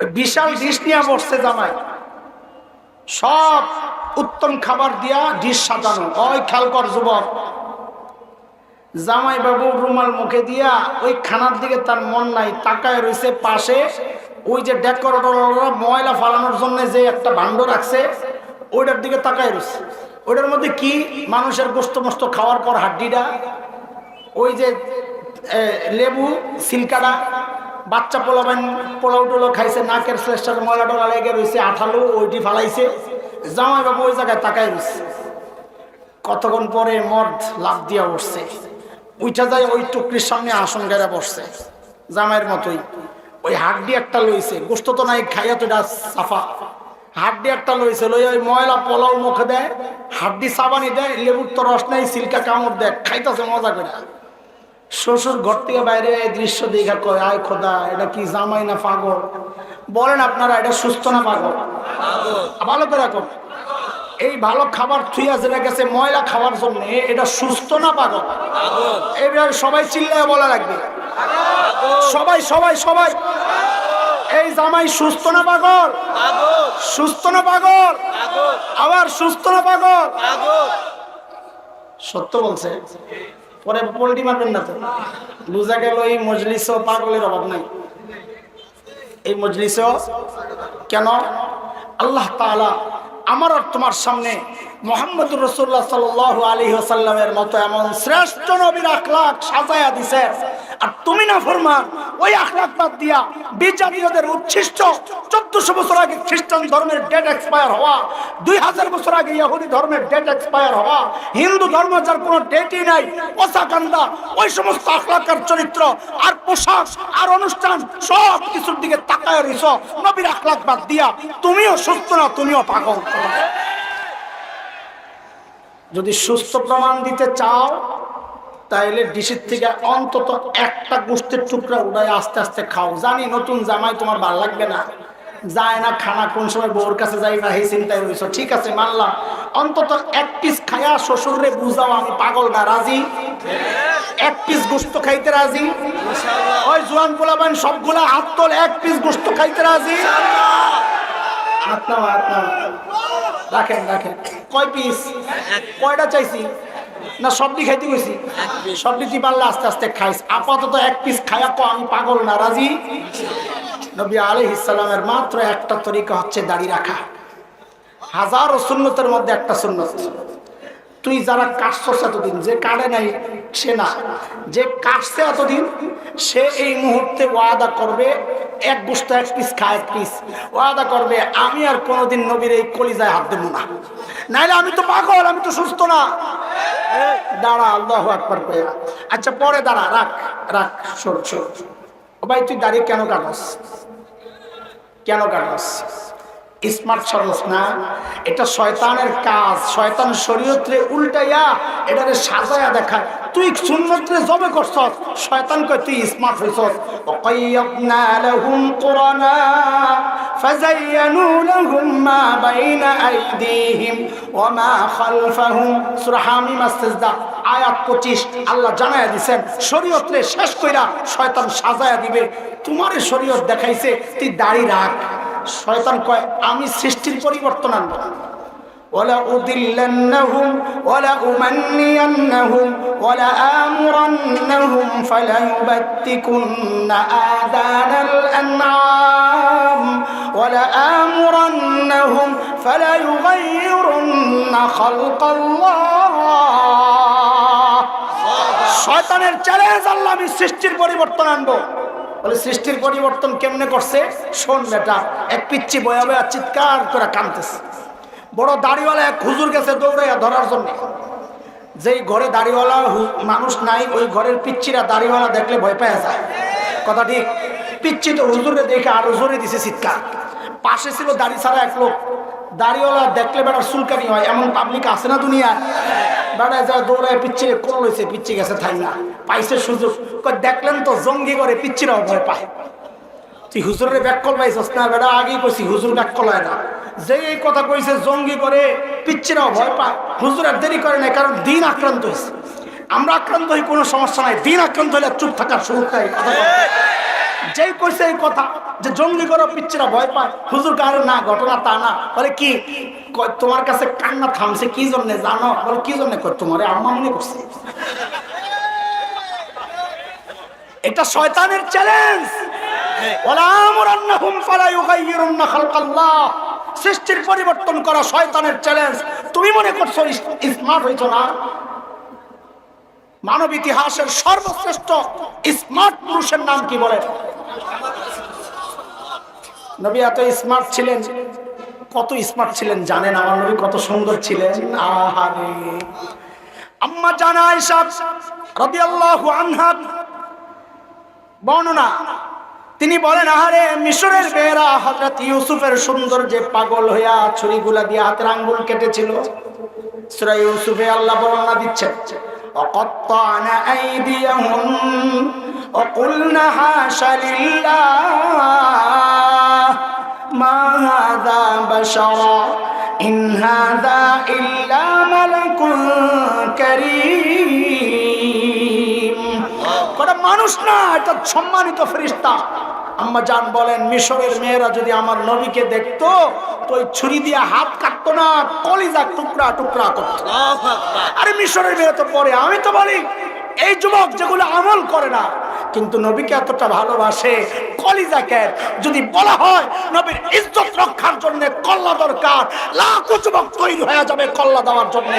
বিশাল ডিশ নিয়ে বসছে জামাই, সব উত্তম খাবার দিয়া ডিশ সাজানো। ওই খেয়াল কর যুবক, জামাই বাবু রুমাল মুখে দিয়া ওই খানার দিকে তার মন নাই, তাকায় রয়েছে পাশে ওই যে ডেকোরেটররা ময়লা ফালানোর জন্য যে একটা ভাণ্ড রাখছে, ওইটার দিকে তাকায় রয়েছে। ওইটার মধ্যে কি, মানুষের গোস্ত মোস্ত খাওয়ার পর হাড্ডিটা, ওই যে লেবু সিলকাটা, বাচ্চা পোলাও টোলাও খাইছে, নাকের শ্লেষ্টার ময়লা টোলা লেগে রয়েছে, আঠালো ওইটি ফালাইছে। জামাই বাবু ওই জায়গায় তাকায় রয়েছে। কতক্ষণ পরে মর্দ লাফ দিয়া বসছে, উঠা যায় ওই টুকরির সামনে আসন গেড়ে বসছে, জামাইয়ের মতোই। ওই হাড্ডি একটা লইছে, গোস্ত তো নাই, খাইয়া তো এটা সাফা। হাড্ডি একটা লইছে, লই ওই ময়লা পোলাও মুখে দেয়, হাড্ডি সাবানি দেয়, লেবুর তো রস নাই, সিল্কা কামড় দেয়, খাইতেছে মজা করে। শ্বশুর ঘর থেকে বাইরে এই দৃশ্য দেখা কয়, আয় খোদা, এটা কি জামাই না পাগল? বলেন আপনারা, এটা সুস্থ না পাগল? ভালো করে রাখো, এই ভালো খাবার থুইয়া যেটা গেছে ময়লা খাওয়ার জন্য, এটা সুস্থ না পাগল? এবার সবাই চিল্লায় বলা লাগবে, সবাই সবাই সবাই, এই জামাই সুস্থ না পাগল? সুস্থ না পাগল? আবার সুস্থ না পাগল? সত্য বলছে, পরে পোল্টি মারবেন না তো। বুঝা গেল এই মজলিসও পাগলের অভাব নাই, এই মজলিসও। কেন? আল্লাহ তাআলা আমার আর তোমার সামনে মুহাম্মদুর রাসূলুল্লাহ সাল্লাল্লাহু আলাইহি ওয়াসাল্লামের মতো এমন শ্রেষ্ঠ নবীর আখলাক সাজায়া দিয়েছে, আর তুমি না ফরমান ওই আখলাক বাদ দিয়া বিজাতীয়দের উচ্ছিষ্ট 1400 বছর আগে খ্রিস্টান ধর্মের ডেট এক্সপায়ার হওয়া, 2000 বছর আগে ইহুদি ধর্মের ডেট এক্সপায়ার হওয়া, হিন্দু ধর্ম যার কোনো ডেটই নাই, পচাকান্দা ওই সমস্ত আখলাকের চরিত্র আর পোশাক আর অনুষ্ঠান সব কিছুর দিকে তাকায় রইছ নবীর আখলাক বাদ দিয়া। তুমিও সুস্থ না, তুমিও পাগল। যদি সুস্থ প্রমাণ দিতে চাও তাইলে ডিসির থেকে অন্তত একটা গোস্তের টুকরা উড়াই আস্তে আস্তে খাও। জানি নতুন জামাই তোমার ভালো লাগবে না, যায় না খানা, কোন সময় বউর কাছে যাই না, এই চিন্তায় রয়েছ, ঠিক আছে মানলাম। অন্তত এক পিস খায়া শ্বশুরে বুঝাও আমি পাগল না, রাজি? এক পিস গোস্ত খাইতে রাজি? ওই জোয়ান পোলাবেন সবগুলা হাত তোল, এক পিস গোস্ত খাইতে রাজি? হাত নাও, হাত নাও, রাখেন রাখেন। কয় পিস? কয়টা চাইছি? না সবটি খাইতে গেছি? সবটি তুই পারলে আস্তে আস্তে খাইস। আপাতত এক পিস খায়া কো আমি পাগল না, রাজি? নবী আলাইহিস সালামের মাত্র একটা তরিকা হচ্ছে দাড়ি রাখা। হাজারো সুন্নতের মধ্যে একটা সুন্নত। তুই যারা কাটছস এতদিন, যে কাটে নাই সে না, যে কাটছে এতদিন সে এই মুহূর্তে ওয়াদা করবে এক গোস্ত এক পিস খায়, এক পিস ওয়াদা করবে আমি আর কোনোদিন নবীর এই কলিজায় হাত দেবো না, নাইলে আমি তো পাগল, আমি তো সুস্থ না। দাঁড়া, আল্লাহু আকবার কইয়া। আচ্ছা পরে দাঁড়া, রাখ রাখ, শোন শোন। ভাই তুই দাড়ি কেন কাটস? কেন কাটস? স্মার্ট সরস না, এটা শয়তানের কাজ। শয়তান শরীয়তরে উল্টাইয়া এটারে সাজায়া দেখায়। তুই সুন্নতরে জবে করছস, শয়তান কয় তুই স্মার্ট হইছস। ওয়াকাইয়াবনা লাহুম কুরানা ফাযায়্যানু লাহুম মা বাইনা আইদিহিম ওয়া মা খালফাহুম। সূরা হামিম আস-সাজদা আয়াত 25 আল্লাহ জানায়া দিবেন শরীয়তরে শেষ কইরা শয়তান সাজায়া দিবে। তোমারে শরীয়ত দেখাইছে তুই দাড়ি রাখ। শয়তান কয় আমি সৃষ্টির পরিবর্তন আনব। ওয়ালা উদিল্লান্নাহুম ওয়ালা উমান্নিয়ান্নাহুম ওয়ালা আমুরান্নাহুম ফালা ইউবাত্তিকুন্না আযানাল আনআম ওয়ালা আমুরান্নাহুম ফালা ইউগাইয়িরুন্না খালকাল্লাহ। শয়তানের চ্যালেঞ্জ, আল্লাহ আমি সৃষ্টির পরিবর্তন আনবো। বলে সৃষ্টির পরিবর্তন কেমনে করছে? শোন বেটা। এক পিচ্ছি বয়া বয়া চিৎকার করে কাঁদতেছে। বড় দাড়িওয়ালা এক হুজুর গেছে দৌড়াইয়া ধরার জন্য। যেই ঘরে দাড়িওয়ালা মানুষ নাই ওই ঘরের পিচ্ছিরা দাড়িওয়ালা দেখলে ভয় পাওয়া যায়, কথা ঠিক? পিচ্ছি তো হুজুরে দেখে আরো জোরে দিছে চিৎকার। পাশে ছিল দাড়ি ছাড়া এক লোক, দাড়িওয়ালা দেখলে বেটার চুলকানি হয়, এমন পাবলিক আছে না দুনিয়ার। বেড়ায় যা দৌড়ায় পিচ্ছিরে কোল হয়েছে, পিচ্ছি গেছে থাই না, পাইছে সুযোগ। দেখলেন তো জঙ্গি করে পিচ্ছিরাও ভয় পায়। তুই হুজুরের ব্যাককল পাইছস না? বেটা আগেই কইছি হুজুর ব্যাককল হয় না। যে এই কথা কইছে জঙ্গি করে পিচ্ছিরাও ভয় পায়, হুজুরের দেরি করে নাই, কারণ দিন আক্রান্ত হয়েছে। আমরা আক্রান্ত হই কোনো সমস্যা নাই, দিন আক্রান্ত হইলে চুপ থাকার সুযোগ নাই। যেই কইছে এই কথা যে জঙ্গি করে পিচ্ছিরা ভয় পায়, হুজুর কারণ না, ঘটনা তা না। বলে কি তোমার কাছে কান্না থামছে কি জন্য জানো? বলে কি জন্য? তোমার আম্মা মনে করছে। এটা শয়তানের চ্যালেঞ্জ। ওয়ালা আমুরান্নাহুম ফালা ইউগাইয়িরুন্না খালকাল্লাহ। সৃষ্টির পরিবর্তন করা শয়তানের চ্যালেঞ্জ। তুমি মনে করছো স্মার্ট হইছো না? মানব ইতিহাসের সর্বশ্রেষ্ঠ স্মার্ট পুরুষের নাম কি বলে? নবী এত স্মার্ট ছিলেন। কত স্মার্ট ছিলেন জানেন? আমার নবী কত সুন্দর ছিলেন। আহারে, আম্মা জানা আয়েশা রাদিয়াল্লাহু আনহা বর্ণনা, তিনি বলেন আহারে মিশরের মেয়েরা হযরত ইউসুফের সৌন্দর্যে পাগল হইয়া ছুরিগুলা দিয়ে হাতের আঙ্গুল কেটেছিল। সূরা ইউসুফে আল্লাহ বর্ণনা দিচ্ছেন وقطعنا أيديهم وقلنا حاش لله ما هذا بشرا إن هذا إلا ملك كريم। কোন মানুষ না, এটা সম্মানিত ফেরেশতা। আম্মা জান বলেন মিশরের মেয়েরা যদি আমার নবীকে দেখতো তো ওই ছুরি দিয়ে হাত কাটতো না, কলিজা টুকরা টুকরা করতো। আরে মিশরের মেয়েরা তো পরে, আমি তো বলি এই যুবক যেগুলো আমল করে না কিন্তু নবীকে এতটা ভালোবাসে, কলিজাকে যদি বলা হয় নবীর ইজ্জত রক্ষার জন্য কল্লা দরকার, লাখো যুবক তৈরি হয়ে যাবে কল্লা দেওয়ার জন্য।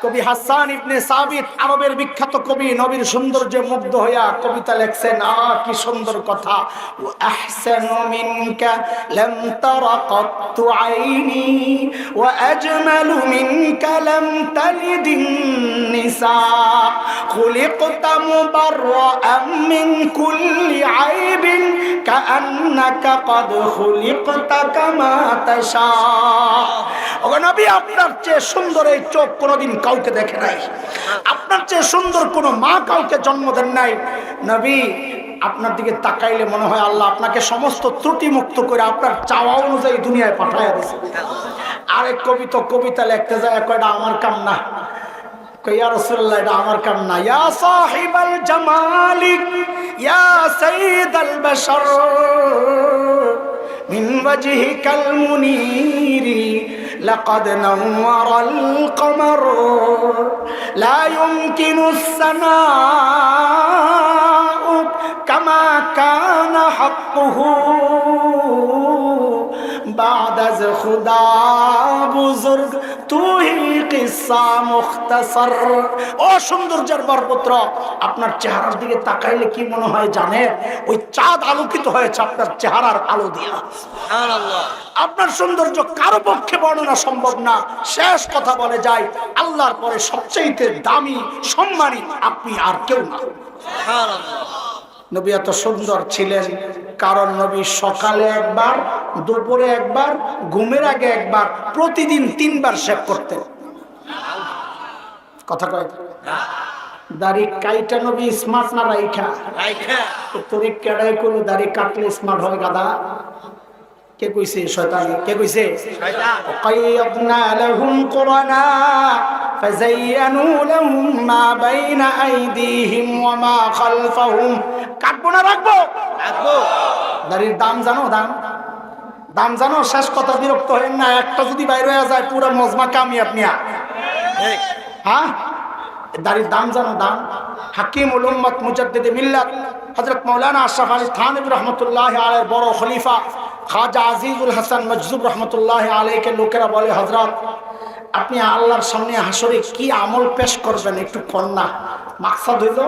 কবি হাসান ইবনে সাবিত আরবের বিখ্যাত কবি, নবীর সৌন্দর্যে মুগ্ধ হইয়া কবিতা লেখছেন। কি সুন্দর কথা! ওয়া আহসানু মিনকা লাম তারা কাত্তু আইনি ওয়া আজমালু মিনকা লাম তালিদিন নিসা খুলিকতা মুবাররাআন মিন কুল্লি আইবিন কাআন্নাকা ক্বাদ খুলিকতা কামা তাশা। ও নবী, আপনার চেয়ে সুন্দর এই চোখ কোনোদিন কাউকে দেখে নাই, আপনার চেয়ে সুন্দর কোনো মা কাউকে জন্ম দেন নাই। নবী, আপনার দিকে তাকাইলে মনে হয় আল্লাহ আপনাকে সমস্ত ত্রুটি মুক্ত করে আপনার চাওয়া অনুযায়ী দুনিয়ায় পাঠায় দিয়েছে। আরেক কবি তো কবিতা লিখতে যায়, কয়টা আমার কাম না, ইয়া রাসূলুল্লাহ এটা আমার কাম না। ইয়া সাহিবাল জামালিক ইয়া সাইয়্যিদাল বাশার মিন ওয়াজহিকাল মুনীরি লাকাদ নাওয়ারাল কমার লা ইউমকিনুস সানাউ কামা কানা হাক্কুহু বা'দাজ খুদা বুজুর্গ তুই কিসসা মুখতাসার। ও সৌন্দর্যের বরপুত্র, আপনার চেহারার দিকে তাকাইলে কি মনে হয় জানেন? ওই চাঁদ আলোকিত হয়েছে আপনার চেহারার আলো দিয়া। সুবহানাল্লাহ। আপনার সৌন্দর্য কারো পক্ষে বর্ণনা সম্ভব না। শেষ কথা বলে যায়, আল্লাহর পরে সবচেয়ে দামি সম্মানী আপনি আর কেউ না। সুবহানাল্লাহ। নবী এত সুন্দর ছিলেন কারণ নবী সকালে একবার, দুপুরে একবার, ঘুমের আগে একবার, প্রতিদিন 3 বার শেভ করতেন। কথা কয় দাড়ি কাইটা নবী স্মার্ট না রাইখা? তোরে কেডাই করলো দাড়ি কাটলে স্মার্ট হয় গাদা? কে কইছে? শয়তান। কে কইছে? শয়তান। কাইয়াবনা লাহুম কুরানা ফাযায়্যানু লাহুম মা বাইনা আইদিহিম ওয়া মা খালফাহুম। কাটবো না রাখবো? রাখবো। দাড়ির দাম জানো? দাম জানো? শেষ কথা, বিরক্ত হবেন না। একটা যদি বাইরে হয়ে যায় পুরো মজমা কামিয়াব মিয়া। হ্যাঁ, দাড়ির দাম জানো? দাম। হাকিমুল উম্মত মুজাদ্দিদে মিল্লাত হযরত মাওলানা আশরাফ আলী থানভী রাহমাতুল্লাহি আলাইহির বড় খলিফা খাজা আজিজুল হাসান মজজুব রহমতুল্লাহ আলাইকে লোকেরা বলে, হযরত আপনি আল্লাহর সামনে হাসরে কি আমল পেশ করবেন একটু কোন না। মাকসাদ হইল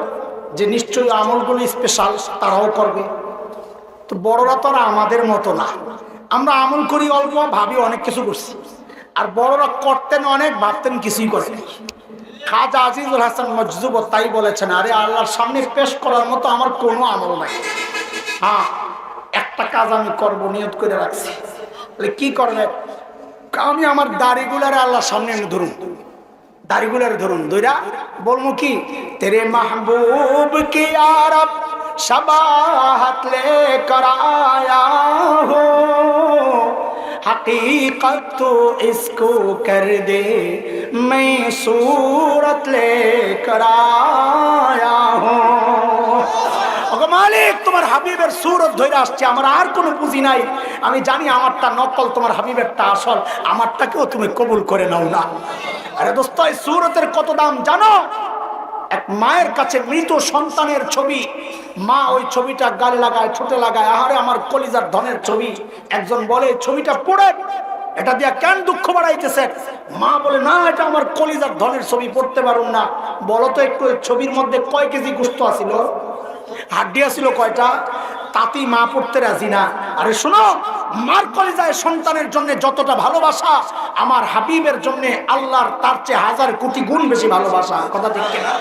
যে নিশ্চয়ই আমলগুলো স্পেশাল, তারাও করবে। তো বড়রা তো আর আমাদের মতো না, আমরা আমল করি অল্প, ভাবি অনেক কিছু করছি। আর বড়রা করতেন অনেক, ভাবতেন কিছুই করেন। খাজা আজিজুল হাসান মজজুব তাই বলেছেন, আরে আল্লাহর সামনে পেশ করার মতো আমার কোনো আমল নাই। হ্যাঁ, একটা কাজ আমি করব, নিয়ত করে রাখছি। কি করবে? আমি আমার দাড়িগুলারে আল্লাহর সামনে ধরুন, দাড়িগুলারে ধরুন, ধইরা বলবো কি, তেরে মাহবুব কে আরব शबाहत लेकर आया हो हकीकत तो इसको कर दे मैं सूरत लेकर आया हूँ। মালিক, তোমার হাবিবের সুরত ধরে আসছে, আমার আর কোনো পুঁজি নাই। আমি জানি আমারটা নকল, তোমার হাবিবেরটা আসল। আমারটাকেও তুমি কবুল করে নাও না। আরে দোস্ত, এই সুরতের কত দাম জানো? এক মায়ের কাছে মৃত সন্তানের ছবি, মা ওই ছবিটা গালে লাগায়, ঠোঁটে লাগায়, আহারে আমার কলিজার ধনের ছবি। একজন বলে ছবিটা পড়ে, এটা দিয়া কেন দুঃখ বাড়াইতেছে? মা বলে না, এটা আমার কলিজার ধনের ছবি, পড়তে পারুন না। বলো তো একটু, ছবির মধ্যে কয় কেজি গোশত আছিল, হাড্ডি আছিল কয়টা? তাতেই মা পড়তে রাজি না। আরে শোনো, মার কলিজায় সন্তানের জন্য যতটা ভালোবাসা, আমার হাবিবের জন্য আল্লাহর তার চেয়ে 1000 কোটি গুণ বেশি ভালোবাসা। কথা ঠিক কিনা?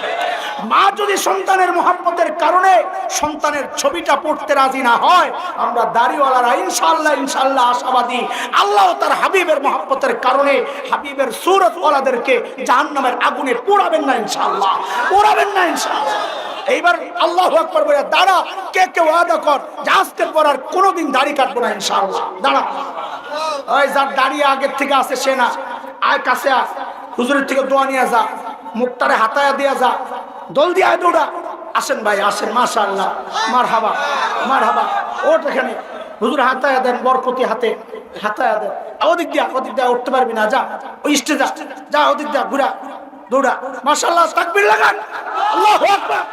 মা যদি সন্তানের মহব্বতের কারণে সন্তানের ছবিটা পড়তে রাজি না হয়, আমরা দাড়িওয়ালারা ইনশাআল্লাহ আশাবাদী, আল্লাহ তার হাবিবের মহব্বতের কারণে হাবিবের সুরতওয়ালাদেরকে জাহান্নামের আগুনে পোড়াবেন না ইনশাআল্লাহ, পোড়াবেন না ইনশাআল্লাহ। এইবার আল্লাহু আকবার বলে দাঁড়া, কে ওয়াদা কর যে আজকের পর আর কোনোদিন দাড়ি কাটবো না ইনশাআল্লাহ। দাঁড়া, ওই যার দাড়ি আগের থেকে আছে সে না, আয় কাছে আয়, হুজুরের থেকে দোয়া নিয়ে যা, মুখটারে হাতায়া দিয়া যা, দল দিয়ে আয়, দৌড়া। আসেন ভাই, আসেন, মাশাআল্লাহ, মারহাবা মারহাবা। ওঠ এখানে, হুজুর হাতায়া দেন, বরকতি হাতে হাতায়া দেন। ওদিক দিয়া উঠতে পারবি না, যা ওই স্টেজে যা, ওদিক দিয়া ঘুরা, দৌড়া। মাশাআল্লাহ, তাকবীর লাগান, আল্লাহু আকবার।